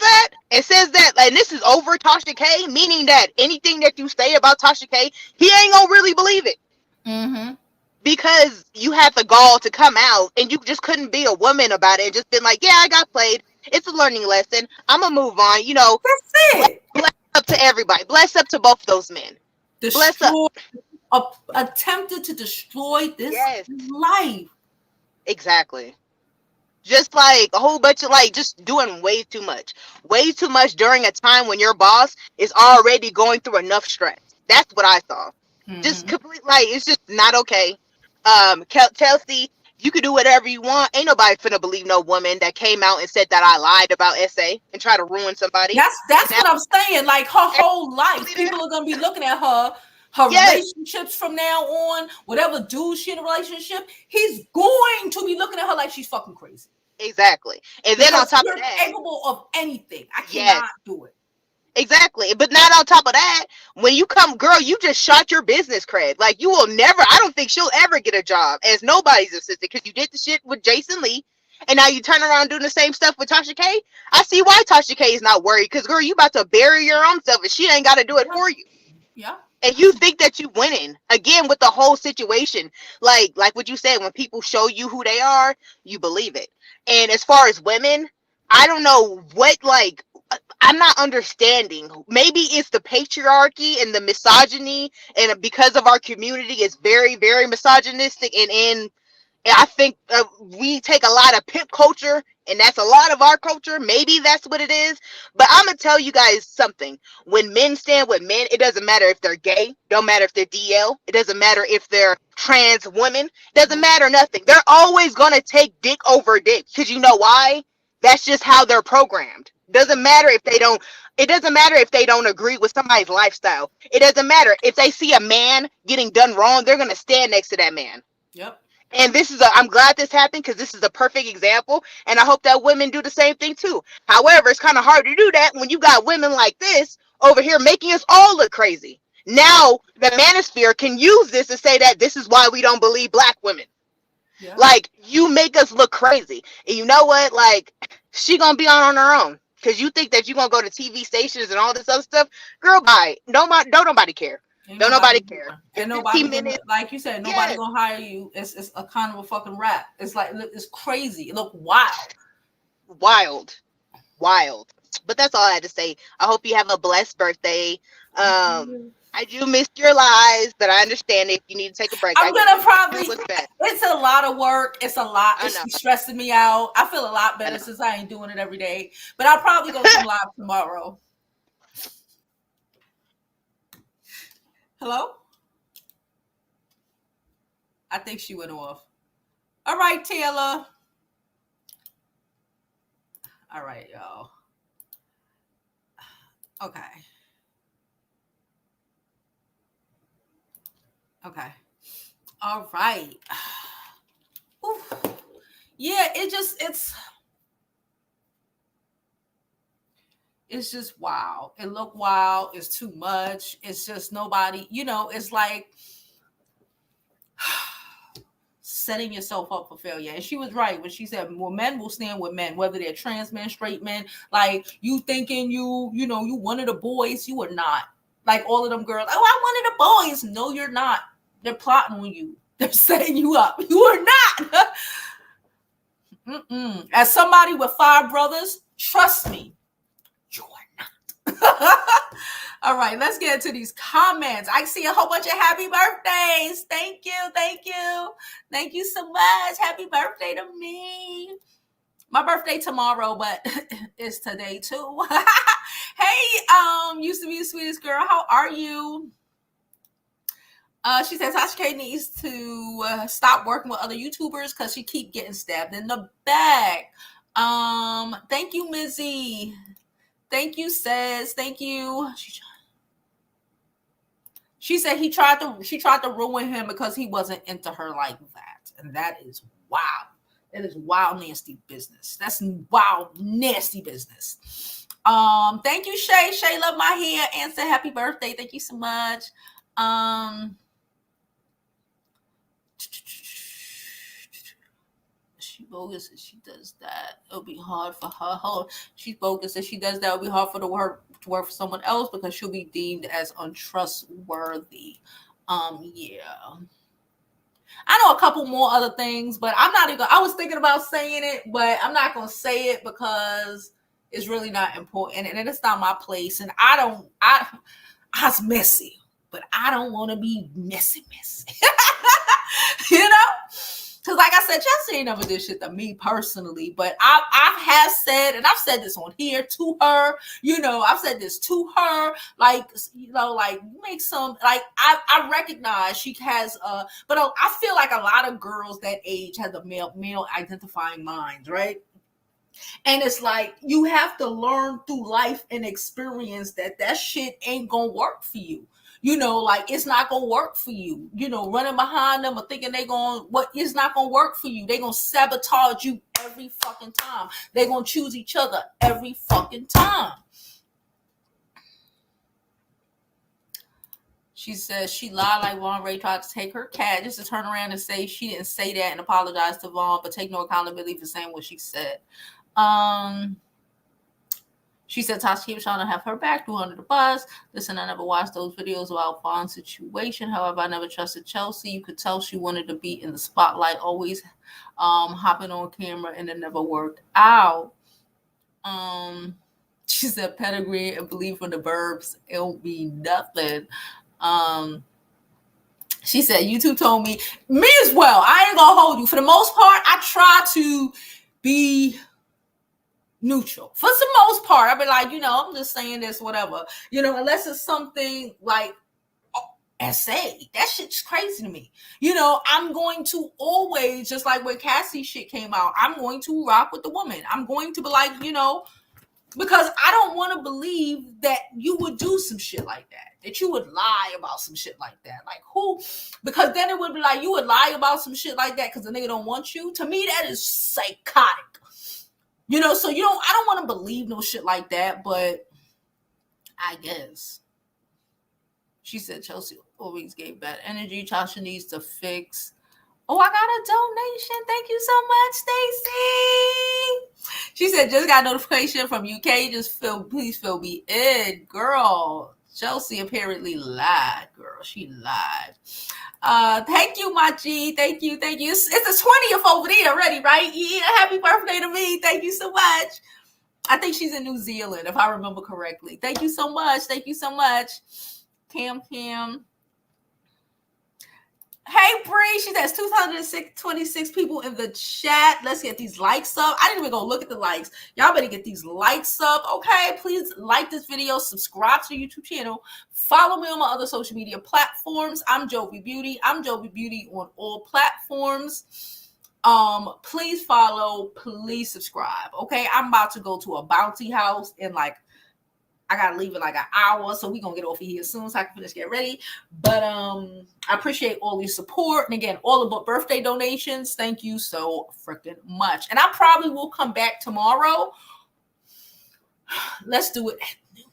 that, and this is over Tasha K, meaning that anything that you say about Tasha K, he ain't gonna really believe it. Mm-hmm. Because you had the gall to come out and you just couldn't be a woman about it and just been like, yeah, I got played. It's a learning lesson. I'm gonna move on. You know, That's bless, it. bless up to everybody. Bless up to both those men. Bless up. Destroy. Attempted to destroy this Yes, life. exactly. Just like a whole bunch of, like, just doing way too much. Way too much during a time when your boss is already going through enough stress. That's what I thought. Just Mm-hmm. complete, like, it's just not okay. Chelsea, you could do whatever you want. Ain't nobody finna believe no woman that came out and said that I lied about SA and try to ruin somebody. And That's now what I'm saying. Like her whole life, believe that. people are gonna be looking at her Yes, relationships from now on. Whatever dude she in a relationship, he's going to be looking at her like she's fucking crazy exactly. And then on because top of you're that, capable of anything. I yes. cannot do it. Exactly. But not on top of that, when you come, girl, you just shot your business cred. Like, you will never, I don't think she'll ever get a job as nobody's assistant because you did the shit with Jason Lee. And now you turn around doing the same stuff with Tasha K. I see why Tasha K is not worried because, girl, you about to bury your own self and she ain't got to do it Yeah, for you. yeah, And you think that you winning again with the whole situation. Like what you said, when people show you who they are, you believe it. And as far as women, I don't know what, like, I'm not understanding. Maybe it's the patriarchy and the misogyny, and because of our community, it's very, very misogynistic. And I think we take a lot of pimp culture, and that's a lot of our culture. Maybe that's what it is. But I'm gonna tell you guys something. When men stand with men, it doesn't matter if they're gay, don't matter if they're DL, it doesn't matter if they're trans women, it doesn't matter nothing. They're always gonna take dick over dick because you know why? That's just how they're programmed. Doesn't matter if they don't. It doesn't matter if they don't agree with somebody's lifestyle. It doesn't matter if they see a man getting done wrong. They're gonna stand next to that man. yep. And I'm glad this happened because this is a perfect example. And I hope that women do the same thing too. However, it's kind of hard to do that when you got women like this over here making us all look crazy. Now, the manosphere can use this to say that this is why we don't believe black women. Yeah. Like, you make us look crazy. And you know what? Like, she gonna be on her own. Because you think that you're gonna go to TV stations and all this other stuff. Girl, bye. Don't nobody care. Ain't Don't nobody nobody doing. care. And Your nobody 15 gonna, minutes. like you said, nobody Yes. gonna hire you. It's a kind of a fucking rap. It's like it's crazy. It look wild. Wild. Wild. But that's all I had to say. I hope you have a blessed birthday. I do miss your lies, but I understand if you need to take a break. I I'm get gonna it. probably. Do what's best. It's a lot of work. It's a lot. I know. It's stressing me out. I feel a lot I better know. since I ain't doing it every day. But I'll probably go come live tomorrow. Hello? I think she went off. All right, Taylor. All right, y'all. Okay. Okay. All right. Oof. Yeah, it's just wow. It look wild. It's too much. It's just nobody, it's like setting yourself up for failure. And she was right when she said, well, men will stand with men, whether they're trans men, straight men. Like you thinking you one of the boys, you are not. Like all of them girls, oh, I'm one of the boys. No, you're not. They're plotting on you. They're setting you up. You are not. As somebody with 5 brothers, trust me, you are not. All right, let's get into these comments. I see a whole bunch of happy birthdays. Thank you. Thank you so much. Happy birthday to me. My birthday tomorrow, but it's today too. Hey, used to be the sweetest girl. How are you? She says Tasha K needs to stop working with other YouTubers because she keep getting stabbed in the back. Thank you, Mizzy. Thank you, Says. Thank you. She said she tried to ruin him because he wasn't into her like that. And that is wow. That is wild, nasty business. That's wild, nasty business. Thank you, Shay. Shay loved my hair and said happy birthday. Thank you so much. She bogus if she does that. It'll be hard for her. She's bogus if she does that. It'll be hard for the work to work for someone else because she'll be deemed as untrustworthy. Yeah. I know a couple more other things, but I'm not even. I was thinking about saying it, but I'm not gonna say it because it's really not important, and it's not my place. And I was messy, but I don't want to be messy. You know. Because like I said, Chelsea ain't never did shit to me personally, but I have said, and I've said this on here to her, I've said this to her, like, make some, like, I recognize she has, but I feel like a lot of girls that age have the male identifying minds, right? And it's like, you have to learn through life and experience that shit ain't gonna work for you. Like it's not gonna work for you. Running behind them or thinking it's not gonna work for you. They gonna sabotage you every fucking time. They gonna choose each other every fucking time. She says she lied like Vaughn Ray tried to take her cat just to turn around and say she didn't say that and apologize to Vaughn, but take no accountability for saying what she said. She said Tasha keeps trying to have her back, threw under the bus. Listen, I never watched those videos about Vaughn's situation. However, I never trusted Chelsea. You could tell she wanted to be in the spotlight, always hopping on camera, and it never worked out. She said pedigree and belief from the verbs, it'll be nothing. She said YouTube told me as well. I ain't gonna hold you. For the most part, I try to be neutral. For the most part, I'll be like, I'm just saying this, whatever. Unless it's something like essay. That shit's crazy to me. I'm going to always, just like when Cassie shit came out, I'm going to rock with the woman. I'm going to be like, because I don't want to believe that you would do some shit like that you would lie about some shit like that. Like who? Because then it would be like, you would lie about some shit like that because the nigga don't want you. To me, that is psychotic. So I don't want to believe no shit like that, but I guess. She said Chelsea always gave bad energy. Tasha needs to fix. Oh, I got a donation. Thank you so much, Stacy. She said, just got a notification from UK. Please fill me in. Girl, Chelsea apparently lied, girl. She lied. Thank you, my G. Thank you. It's the 20th over there already, right? Yeah, happy birthday to me. Thank you so much. I think she's in New Zealand, if I remember correctly. Thank you so much. Cam. Hey, Bree. She says 226 people in the chat. Let's get these likes up. I didn't even go look at the likes. Y'all better get these likes up, okay? Please like this video. Subscribe to the YouTube channel. Follow me on my other social media platforms. I'm Jovi Beauty. I'm Jovi Beauty on all platforms. Please follow, please subscribe. Okay, I'm about to go to a bounty house in like, I gotta leave in like an hour, so we're gonna get off of here soon so I can finish get ready. But I appreciate all your support, and again, all the birthday donations. Thank you so freaking much. And I probably will come back tomorrow. Let's do it at noon.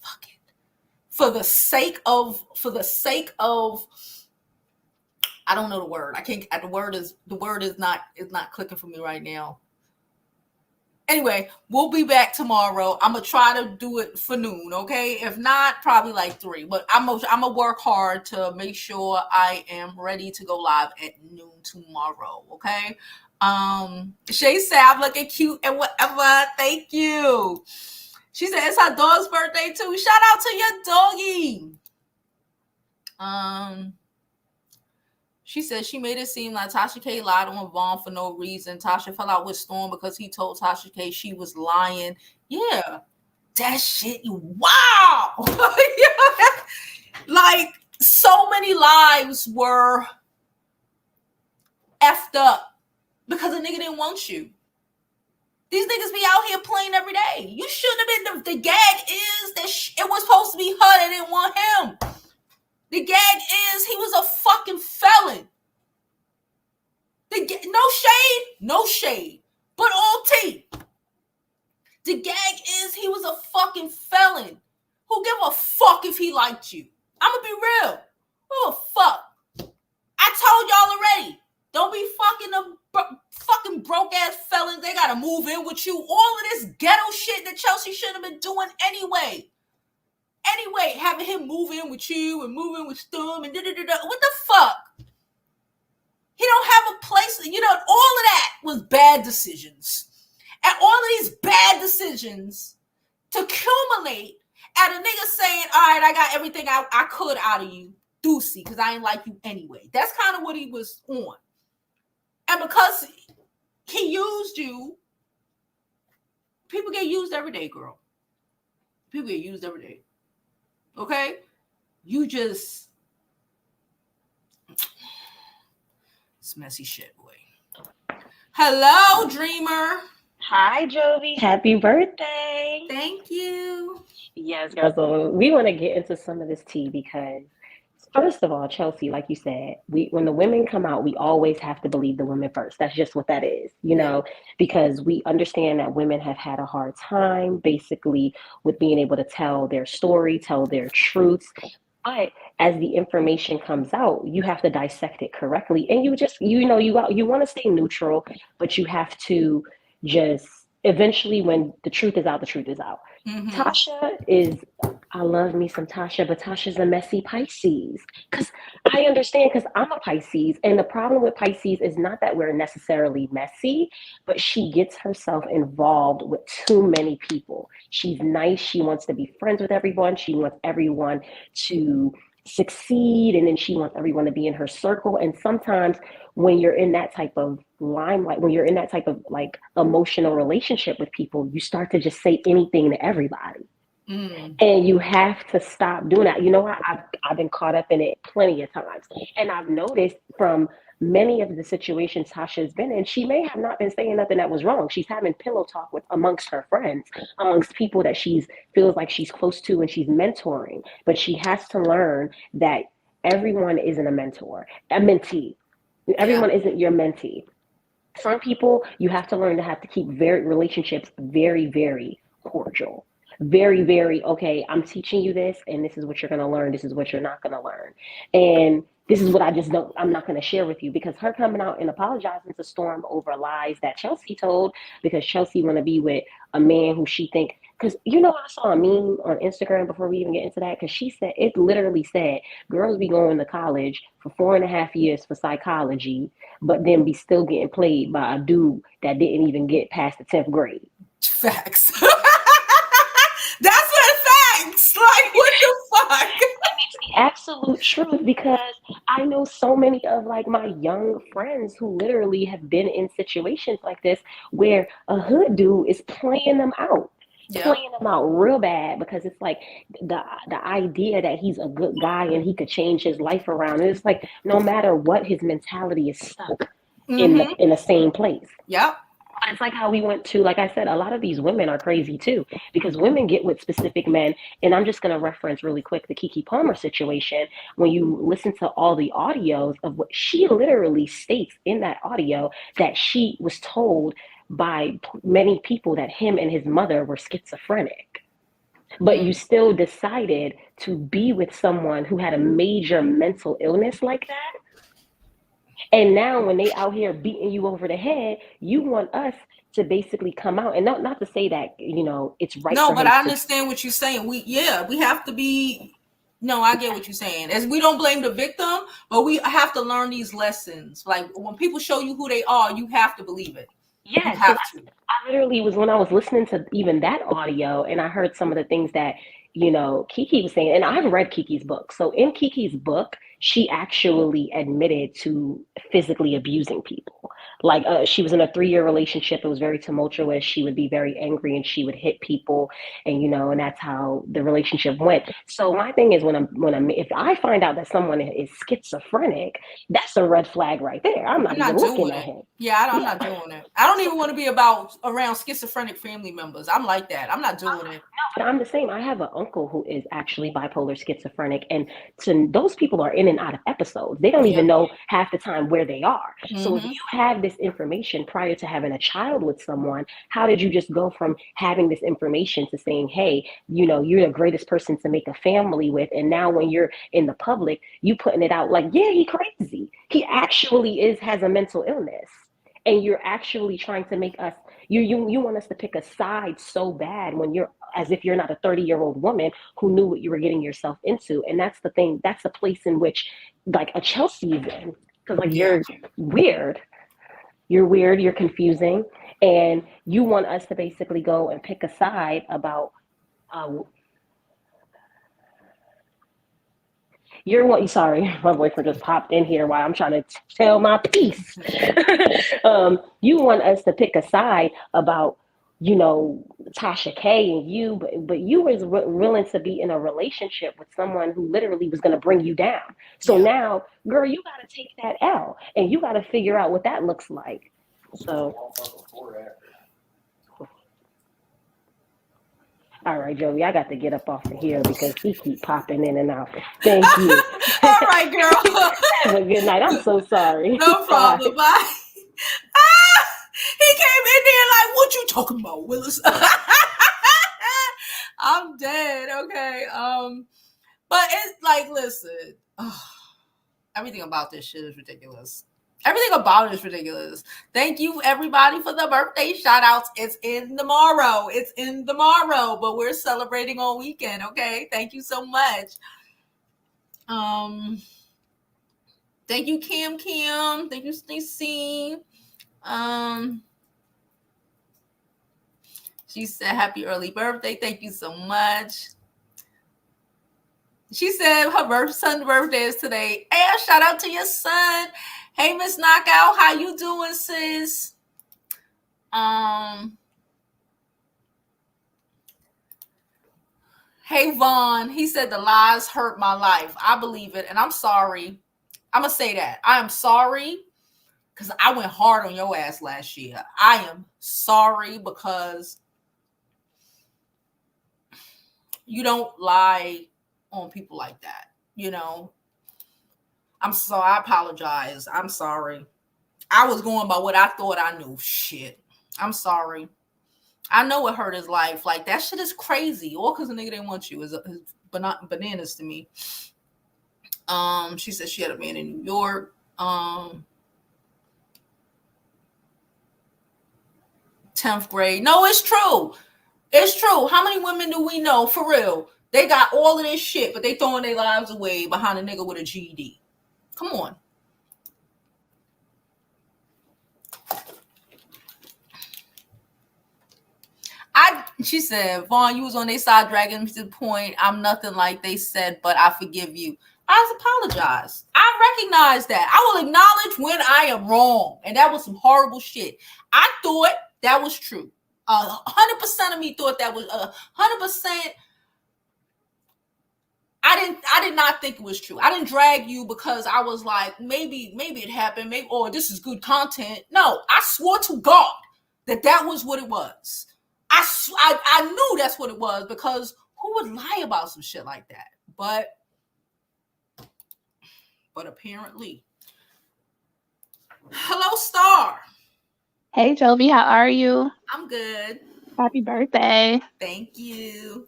Fuck it. For the sake of I don't know the word. I can't. The word is not clicking for me right now. Anyway, we'll be back tomorrow. I'm gonna try to do it for noon, okay? If not, probably like 3. But I'm gonna work hard to make sure I am ready to go live at noon tomorrow, okay? Shay said I'm looking cute and whatever. Thank you. She said it's her dog's birthday too. Shout out to your doggy. She said she made it seem like Tasha K lied on Vaughn for no reason. Tasha fell out with Storm because he told Tasha K she was lying. Yeah, that shit. Wow. Like, so many lives were effed up because a nigga didn't want you. These niggas be out here playing every day. You shouldn't have been. The gag is that it was supposed to be her that didn't want him. The gag is he was a fucking felon. No shade, but all tea. The gag is he was a fucking felon. Who give a fuck if he liked you? I'm gonna be real. Who a fuck? I told y'all already. Don't be fucking fucking broke ass felons. They gotta move in with you. All of this ghetto shit that Chelsea should have been doing anyway. Having him move in with you and move in with Storm and da-da-da-da. What the fuck? He don't have a place. All of that was bad decisions. And all of these bad decisions to accumulate at a nigga saying, all right, I got everything I could out of you, Deucey, because I ain't like you anyway. That's kind of what he was on. And because he used you, people get used every day, girl. People get used every day. Okay? You just... It's messy shit, boy. Hello, Dreamer. Hi, Jovi. Happy birthday. Thank you. Yes, girl. So we want to get into some of this tea because, first of all, Chelsea, like you said, when the women come out, we always have to believe the women first. That's just what that is, because we understand that women have had a hard time, basically, with being able to tell their story, tell their truths. But as the information comes out, you have to dissect it correctly. And you want to stay neutral, but you have to just eventually, when the truth is out, the truth is out. Mm-hmm. Tasha I love me some Tasha, but Tasha's a messy Pisces. Because I understand, because I'm a Pisces. And the problem with Pisces is not that we're necessarily messy, but she gets herself involved with too many people. She's nice. She wants to be friends with everyone. She wants everyone to succeed, and then she wants everyone to be in her circle. And sometimes when you're in that type of limelight, when you're in that type of like emotional relationship with people, you start to just say anything to everybody. And you have to stop doing that. I've been caught up in it plenty of times, and I've noticed from many of the situations Tasha's been in, she may have not been saying nothing that was wrong. She's having pillow talk amongst her friends, amongst people that feels like she's close to and she's mentoring. But she has to learn that everyone isn't a mentee. Everyone isn't your mentee. Some people, you have to learn to keep relationships very, very cordial. Very, very, okay, I'm teaching you this, and this is what you're going to learn. This is what you're not going to learn. And this is what I'm not going to share with you, because her coming out and apologizing to Storm over lies that Chelsea told, because Chelsea want to be with a man who she think, because I saw a meme on Instagram before we even get into that, because she said, it literally said, girls be going to college for 4.5 years for psychology, but then be still getting played by a dude that didn't even get past the 10th grade. Facts. That's what facts. Like, what the fuck? It's the absolute truth, because I know so many of like my young friends who literally have been in situations like this where a hood dude is playing them out. Yeah. Playing them out real bad, because it's like the idea that he's a good guy and he could change his life around. And it's like, no matter what, his mentality is stuck. in the same place. Yep. It's like how we went to, like I said, a lot of these women are crazy too, because women get with specific men. And I'm just going to reference really quick the Keke Palmer situation. When you listen to all the audios of what she literally states in that audio, that she was told by many people that him and his mother were schizophrenic. But you still decided to be with someone who had a major mental illness like that. And now when they out here beating you over the head, you want us to basically come out, and not to say that, it's right No, for but him I to. understand what you're saying. We have to be. No, I get what you're saying. As we don't blame the victim, but we have to learn these lessons. Like when people show you who they are, you have to believe it. You Yeah, so have to. I literally was, when I was listening to even that audio, and I heard some of the things that, Keke was saying, and I've read Keke's book. So in Keke's book, she actually admitted to physically abusing people. Like she was in a 3-year relationship. It was very tumultuous. She would be very angry and she would hit people, and and that's how the relationship went. So my thing is, when I'm if I find out that someone is schizophrenic, that's a red flag right there. I'm I'm not even not looking doing at it. him. Yeah, I'm Yeah. not doing it. I don't even want to be around schizophrenic family members. I'm like that. I'm not doing it. But I'm the same. I have an uncle who is actually bipolar schizophrenic, and those people are in and out of episodes. They don't Yeah. even know half the time where they are. So if Mm-hmm. you have this information prior to having a child with someone, how did you just go from having this information to saying, hey, you're the greatest person to make a family with, and now when you're in the public, you putting it out like, yeah, he crazy. He actually has a mental illness. And you're actually trying to make us, you want us to pick a side so bad, when you're, as if you're not a 30-year-old woman who knew what you were getting yourself into. And that's the thing, that's the place in which, like, a Chelsea is in. Because, like, Yeah. weird. You're weird, you're confusing, and you want us to basically go and pick a side about sorry, my boyfriend just popped in here while I'm trying to tell my piece. You want us to pick a side about, Tasha K and you, but you was willing to be in a relationship with someone who literally was going to bring you down. So Yeah. now, girl, you got to take that L, and you got to figure out what that looks like. So. All right, Joey, I got to get up off of here because he keep popping in and out. Thank you. All right, girl. Have a good night. I'm so sorry. No problem. Bye. Bye. He came in there like, what you talking about, Willis? I'm dead. Okay. But it's like, listen, everything about this shit is ridiculous. Everything about it is ridiculous. Thank you, everybody, for the birthday shout outs. It's in tomorrow. But we're celebrating all weekend. Okay. Thank you so much. Thank you, Kim. Thank you, Stacey. She said, happy early birthday. Thank you so much. She said her son's birthday is today. Hey, shout out to your son. Hey, Miss Knockout, how you doing, sis? Hey, Vaughn, he said the lies hurt my life. I believe it, and I'm sorry. I'm going to say that. I am sorry because I went hard on your ass last year. I am sorry because you don't lie on people like that. I'm sorry. I apologize. I'm sorry. I was going by what I thought I knew. Shit. I'm sorry. I know it hurt his life. Like, that shit is crazy. All because a nigga didn't want you is bananas to me. She said she had a man in New York. 10th grade. No, it's true. It's true. How many women do we know, for real? They got all of this shit, but they throwing their lives away behind a nigga with a GED. Come on. She said, Vaughn, you was on their side dragging me to the point. I'm nothing like they said, but I forgive you. I apologize. I recognize that. I will acknowledge when I am wrong. And that was some horrible shit. I thought that was true. 100% of me thought that was 100%. I did not think it was true. I didn't drag you because I was like, maybe it happened, maybe, or this is good content. No, I swore to God that was what it was. I knew that's what it was, because who would lie about some shit like that? But apparently. Hello, Star. Hey, Jovi, how are you? I'm good. Happy birthday. Thank you.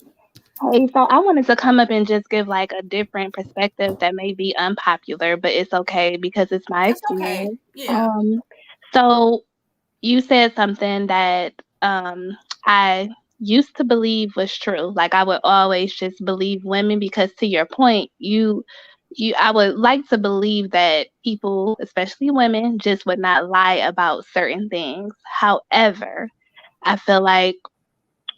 Hey, so I wanted to come up and just give like a different perspective that may be unpopular, but it's okay because it's my That's okay. experience. Yeah. Um, so you said something that I used to believe was true. Like I would always just believe women because to your point, you I would like to believe that people, especially women, just would not lie about certain things. However, I feel like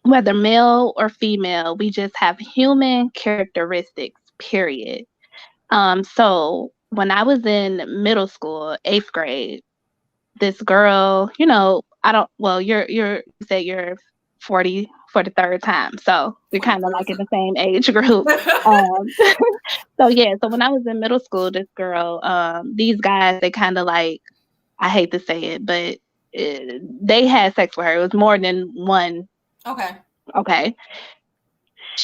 whether male or female, we just have human characteristics, period. So when I was in middle school, 8th grade, this girl, I don't, well, you said you're 40 for the third time. So we're kind of 43rd. like in the same age group. Um, so yeah, so when I was in middle school, this girl, these guys, they kind of like, I hate to say it, but they had sex with her. It was more than one. Okay. Okay.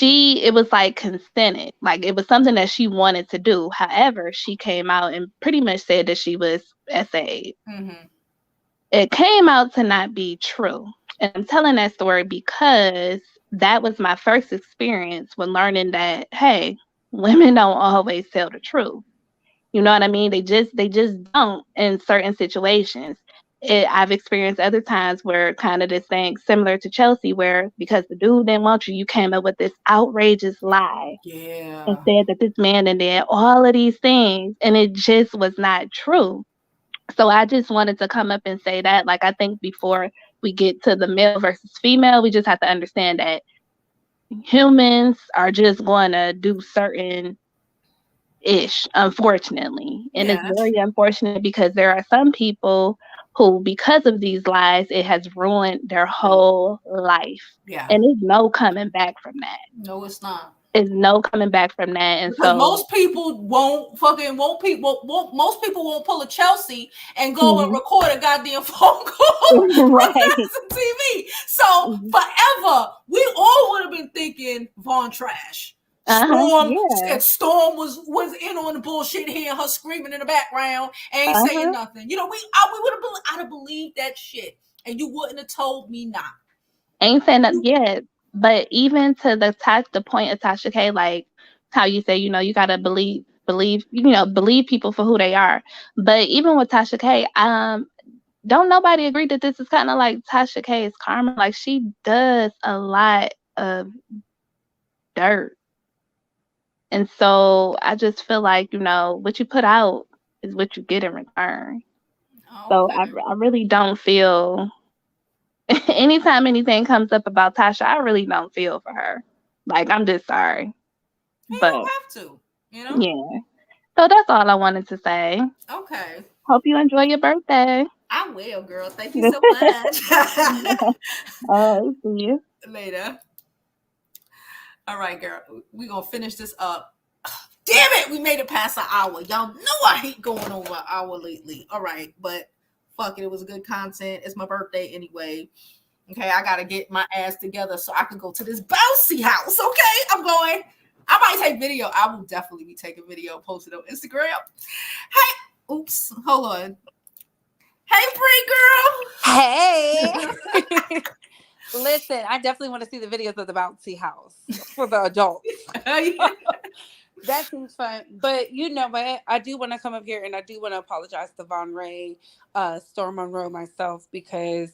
It was like consented. Like it was something that she wanted to do. However, she came out and pretty much said that she was SA. Mm-hmm. It came out to not be true. And I'm telling that story because that was my first experience when learning that, hey, women don't always tell the truth. You know what I mean? They just don't in certain situations. I've experienced other times where kind of this thing similar to Chelsea, where because the dude didn't want you, you came up with this outrageous lie and Yeah. said that this man and did all of these things, and it just was not true. So I just wanted to come up and say that, like, I think before we get to the male versus female, we just have to understand that humans are just going to do certain ish, unfortunately. And Yeah, it's that's very true. unfortunate because there are some people who, because of these lies, it has ruined their whole life. Yeah. And there's no coming back from that. No, it's not. There's no coming back from that. And Because so, most people most people won't pull a Chelsea and go and mhm, record a goddamn phone call from right. Madison TV. So forever, we all would have been thinking Vaughn trash. Uh-huh. Storm Yeah. Storm was in on the bullshit, hearing her screaming in the background, ain't saying Uh-huh. nothing. We would have I'd have believed that shit, and you wouldn't have told me not. Ain't saying that yet. But even to the point of Tasha K, like how you say, you gotta believe people for who they are. But even with Tasha K, don't nobody agree that this is kind of like Tasha K's karma. Like she does a lot of dirt. And so I just feel like, what you put out is what you get in return. So I, Okay. I really don't feel, anytime anything comes up about Tasha, I really don't feel for her. Like, I'm just sorry. You But don't have to, you know? yeah. So that's all I wanted to say. Okay. Hope you enjoy your birthday. I will, girl. Thank you so much. See you. Later. All right, girl. We're going to finish this up. Damn it. We made it past an hour. Y'all know I hate going over an hour lately. All right. But fuck it. It was good content. It's my birthday anyway. Okay. I got to get my ass together so I can go to this bouncy house. Okay. I'm going. I might take video. I will definitely be taking video, post it on Instagram. Hey. Oops. Hold on. Hey, Hey. pretty girl. Listen, I definitely want to see the videos of the bouncy house for the adults. That seems fun. But you know what? I do want to come up here and I do want to apologize to Von Ray, Storm Monroe, myself, because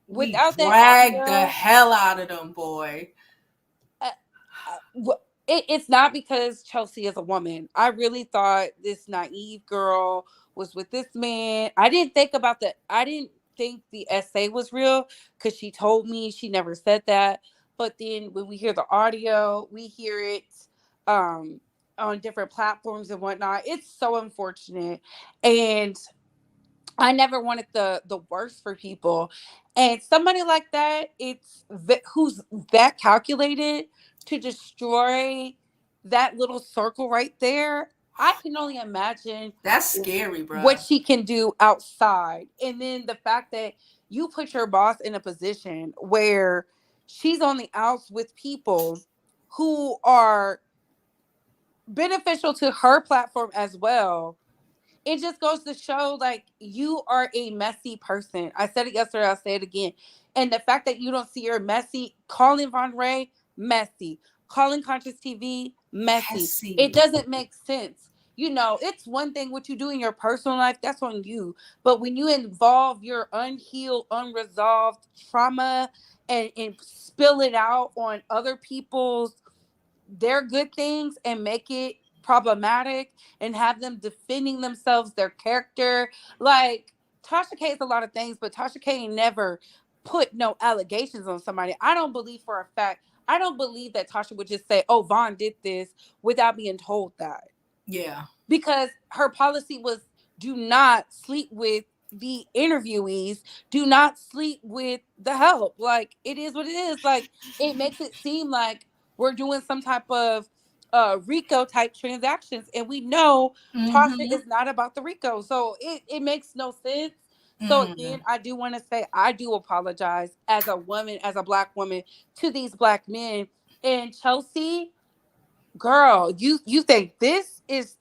We without that dragged the audio, hell out of them, boy. it's not because Chelsea is a woman. I really thought this naive girl was with this man. I didn't think the essay was real because she told me she never said that. But then when we hear the audio, we hear it on different platforms and whatnot. It's so unfortunate. And I never wanted the worst for people. And somebody like that, who's that calculated to destroy that little circle right there, I can only imagine That's scary, bro. what she can do outside. And then the fact that you put your boss in a position where she's on the outs with people who are beneficial to her platform as well. It just goes to show, like, you are a messy person. I said it yesterday, I'll say it again. And the fact that you don't see her messy, calling Monroe, messy. Calling Conscious TV, messy. It doesn't make sense. You know, it's one thing what you do in your personal life, that's on you. But when you involve your unhealed, unresolved trauma and spill it out on other people's their good things and make it problematic and have them defending themselves, their character. Like, Tasha K is a lot of things, but Tasha K ain't never put no allegations on somebody. I don't believe for a fact, I don't believe that Tasha would just say, oh, Vaughn did this without being told that. Yeah. Because her policy was, do not sleep with the interviewees, do not sleep with the help. Like, it is what it is. Like, it makes it seem like we're doing some type of RICO type transactions, and we know Tasha is not about the RICO, so it makes no sense. So again, I do want to say I do apologize as a woman, as a Black woman, to these Black men. And Chelsea, girl, you think this is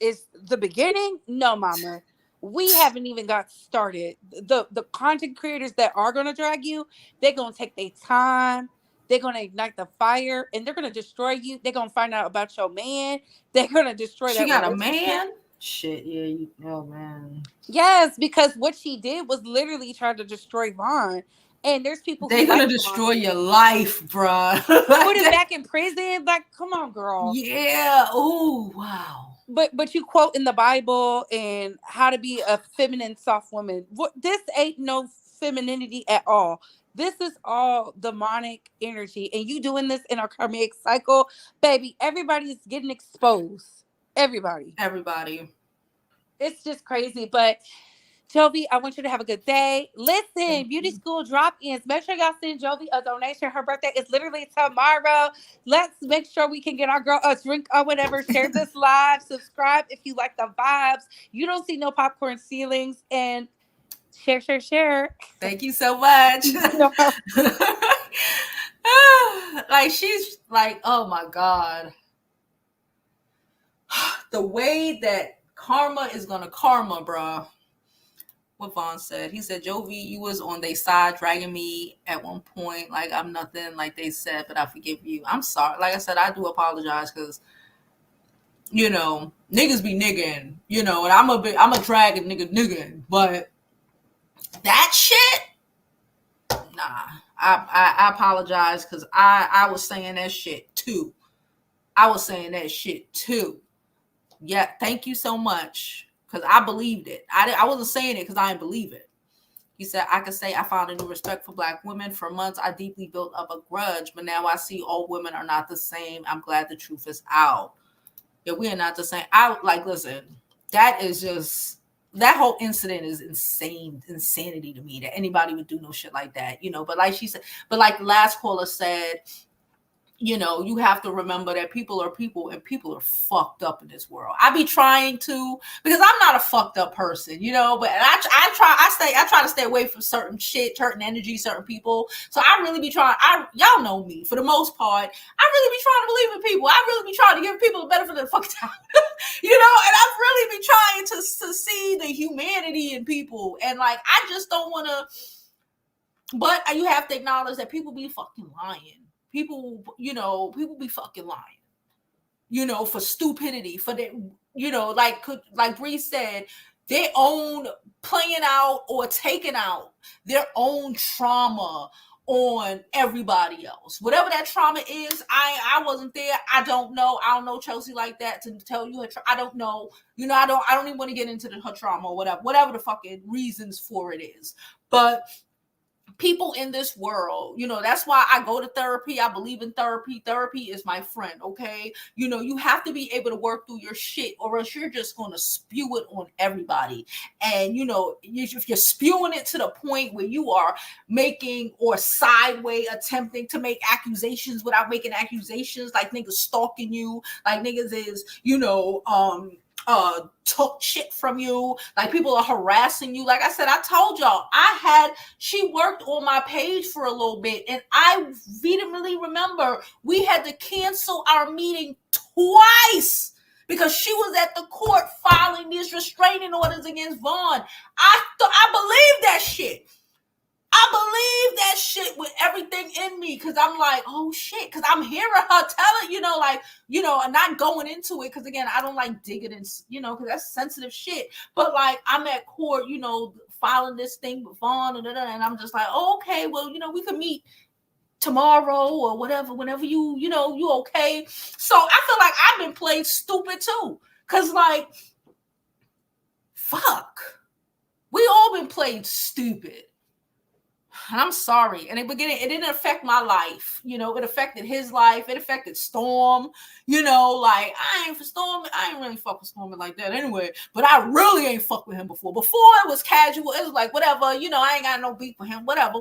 the beginning? No, mama. We haven't even got started. The content creators that are gonna drag you, they're gonna take their time. They're gonna ignite the fire, and they're gonna destroy you. They're gonna find out about your man. They're gonna destroy She that got relationship. a man? Shit, yeah. Oh, man. Yes, because what she did was literally try to destroy Vaughn. And there's people They're who gonna like destroy Vaughn. your life, bruh. Put him back in prison. Like, come on, girl. Yeah. Oh, wow. But you quote in the Bible and how to be a feminine, soft woman. This ain't no femininity at all. This is all demonic energy, and you doing this in our karmic cycle, baby. Everybody's getting exposed. Everybody. It's just crazy, but. Jovi, I want you to have a good day. Listen, beauty school drop-ins. Make sure y'all send Jovi a donation. Her birthday is literally tomorrow. Let's make sure we can get our girl a drink or whatever. Share this live. Subscribe if you like the vibes. You don't see no popcorn ceilings. And share. Thank you so much. No like, she's like, oh my God. The way that karma is gonna karma, bruh. What Vaughn said. He said, Jovi, you was on their side dragging me at one point. Like, I'm nothing like they said, but I forgive you. I'm sorry. Like I said, I do apologize because, you know, niggas be nigging, you know, and I'm a dragging nigga, but that shit, nah. I apologize because I was saying that shit too. Yeah, thank you so much. Because I believed it. I wasn't saying it because I didn't believe it. He said, I could say I found a new respect for Black women. For months, I deeply built up a grudge, but now I see all women are not the same. I'm glad the truth is out. Yeah, we are not the same. Listen, that is just, that whole incident is insanity to me that anybody would do no shit like that, you know. But like she said, but like the last caller said, you know, you have to remember that people are people and people are fucked up in this world. I be trying to, because I'm not a fucked up person, you know, but I try to stay away from certain shit, certain energy, certain people. So I really be trying, y'all know me for the most part. I really be trying to believe in people. I really be trying to give people the benefit of the fucking time, you know, and I really be trying to see the humanity in people. And like, I just don't want to, but you have to acknowledge that people be fucking lying. People be fucking lying, you know, for stupidity, for their, you know, like Bree said, their own playing out or taking out their own trauma on everybody else. Whatever that trauma is, I wasn't there. I don't know Chelsea like that to tell you I don't know. You know, I don't even want to get into her trauma or whatever the fucking reasons for it is. But people in this world, that's why I go to therapy. I believe in therapy. Therapy is my friend, okay? You have to be able to work through your shit, or else you're just going to spew it on everybody. And, if you're spewing it to the point where you are making or sideways attempting to make accusations without making accusations, like niggas stalking you, like niggas is, took shit from you, like people are harassing you. Like I said, I told y'all, she worked on my page for a little bit, and I vehemently remember we had to cancel our meeting twice because she was at the court filing these restraining orders against Vaughn. I believe that shit. I believe that shit with everything in me, because I'm like, oh shit, because I'm hearing her tell it, and not going into it, because again, I don't like digging in, because that's sensitive shit. But like, I'm at court, filing this thing with Vaughn, and I'm just like, oh, okay, well, we could meet tomorrow or whatever, whenever you okay. So I feel like I've been played stupid too, because like, fuck, we all been played stupid. And I'm sorry. And in the beginning, it didn't affect my life. It affected his life. It affected Storm. Like, I ain't really fuck with Storm like that anyway. But I really ain't fuck with him before. Before it was casual. It was like, whatever, I ain't got no beef with him. Whatever.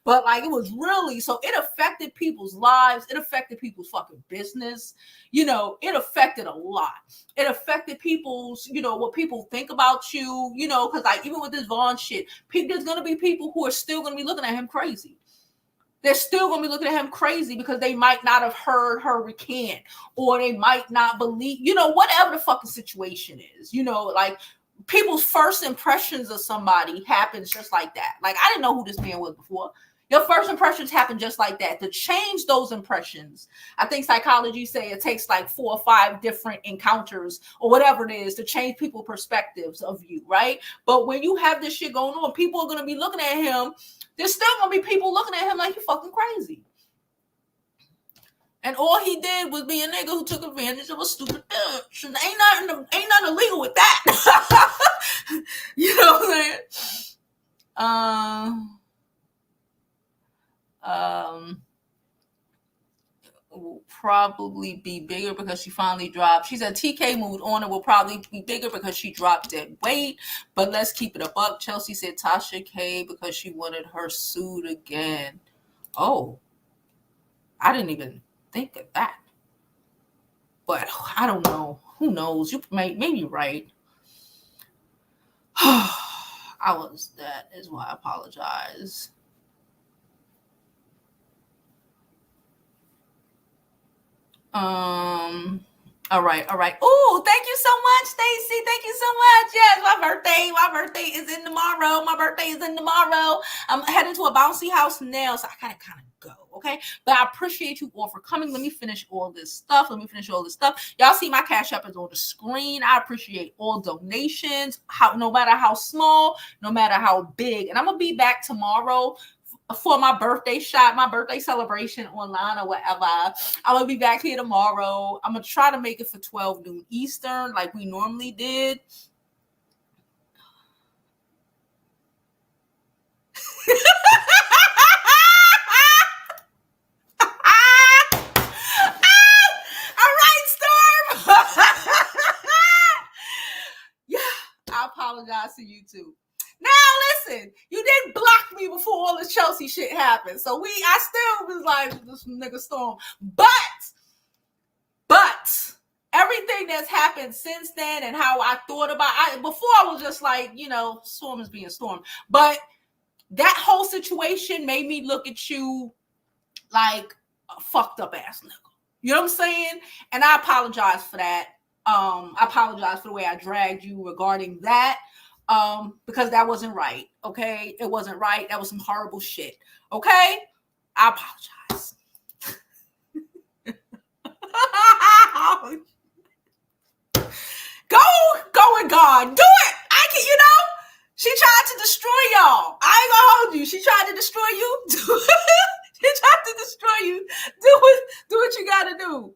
But like, it was really, so it affected people's lives. It affected people's fucking business. It affected a lot. It affected people's, what people think about you, because like, even with this Vaughn shit, there's going to be people who are still going to be looking at him crazy. They're still going to be looking at him crazy because they might not have heard her recant, or they might not believe, whatever the fucking situation is, like people's first impressions of somebody happens just like that. Like, I didn't know who this man was before. Your first impressions happen just like that. To change those impressions, I think psychology say it takes like 4 or 5 different encounters or whatever it is to change people's perspectives of you, right? But when you have this shit going on, people are going to be looking at him. There's still going to be people looking at him like you fucking crazy. And all he did was be a nigga who took advantage of a stupid bitch. And ain't nothing illegal with that. You know what I'm saying? Will probably be bigger because she finally dropped. She said TK moved on and will probably be bigger because she dropped dead weight. But let's keep it a buck. Chelsea said Tasha K because she wanted her sued again. Oh, I didn't even think of that. But I don't know. Who knows? You maybe you're right. That is why I apologize. All right. Oh, thank you so much, Stacy. Thank you so much. Yes, my birthday is in tomorrow. I'm heading to a bouncy house now, so I gotta kind of go, okay? But I appreciate you all for coming. Let me finish all this stuff. Y'all see my Cash App is on the screen. I appreciate all donations, no matter how small, no matter how big. And I'm gonna be back tomorrow for my birthday shot, my birthday celebration online or whatever. I'm gonna be back here tomorrow. I'm gonna try to make it for 12 noon Eastern like we normally did. All right, Storm. Yeah, I apologize to you too. Now listen, you didn't block me before all this Chelsea shit happened. So I still was like, this nigga Storm. But everything that's happened since then and how I thought about it, before I was just like, Storm is being Storm. But that whole situation made me look at you like a fucked up ass nigga. You know what I'm saying? And I apologize for that. I apologize for the way I dragged you regarding that. Because that wasn't right. Okay. It wasn't right. That was some horrible shit. Okay. I apologize. Go with God. Do it. She tried to destroy y'all. I ain't gonna hold you. She tried to destroy you. She tried to destroy you. Do what you gotta do.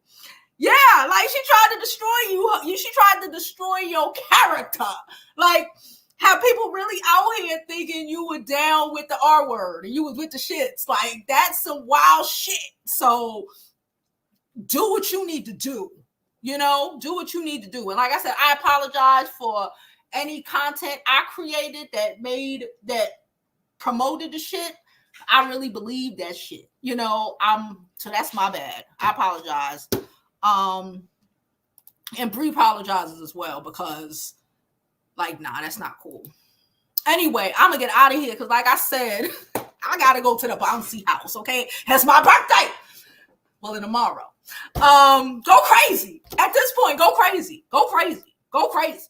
Yeah, like she tried to destroy you. She tried to destroy your character. Like, Have people really out here thinking you were down with the R word and you was with the shits. Like, that's some wild shit. So do what you need to do. You know, do what you need to do. And like I said, I apologize for any content I created that promoted the shit. I really believe that shit. You know, so that's my bad. I apologize. And Bree apologizes as well because, like, nah, that's not cool. Anyway, I'm gonna get out of here because, like I said, I gotta go to the bouncy house. Okay, it's my birthday. Well, tomorrow. Go crazy. At this point, go crazy. Go crazy. Go crazy.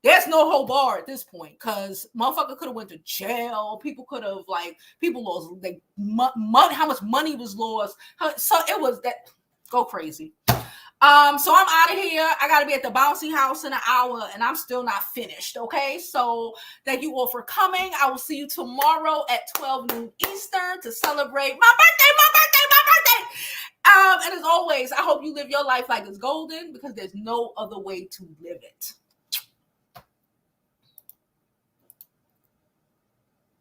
There's no whole bar at this point because motherfucker could have went to jail. People could have, like, people lost like how much money was lost. So it was that. Go crazy. So I'm out of here. I gotta be at the bouncy house in an hour, and I'm still not finished. Okay, so thank you all for coming. I will see you tomorrow at 12 noon Eastern to celebrate my birthday. And as always, I hope you live your life like it's golden because there's no other way to live it.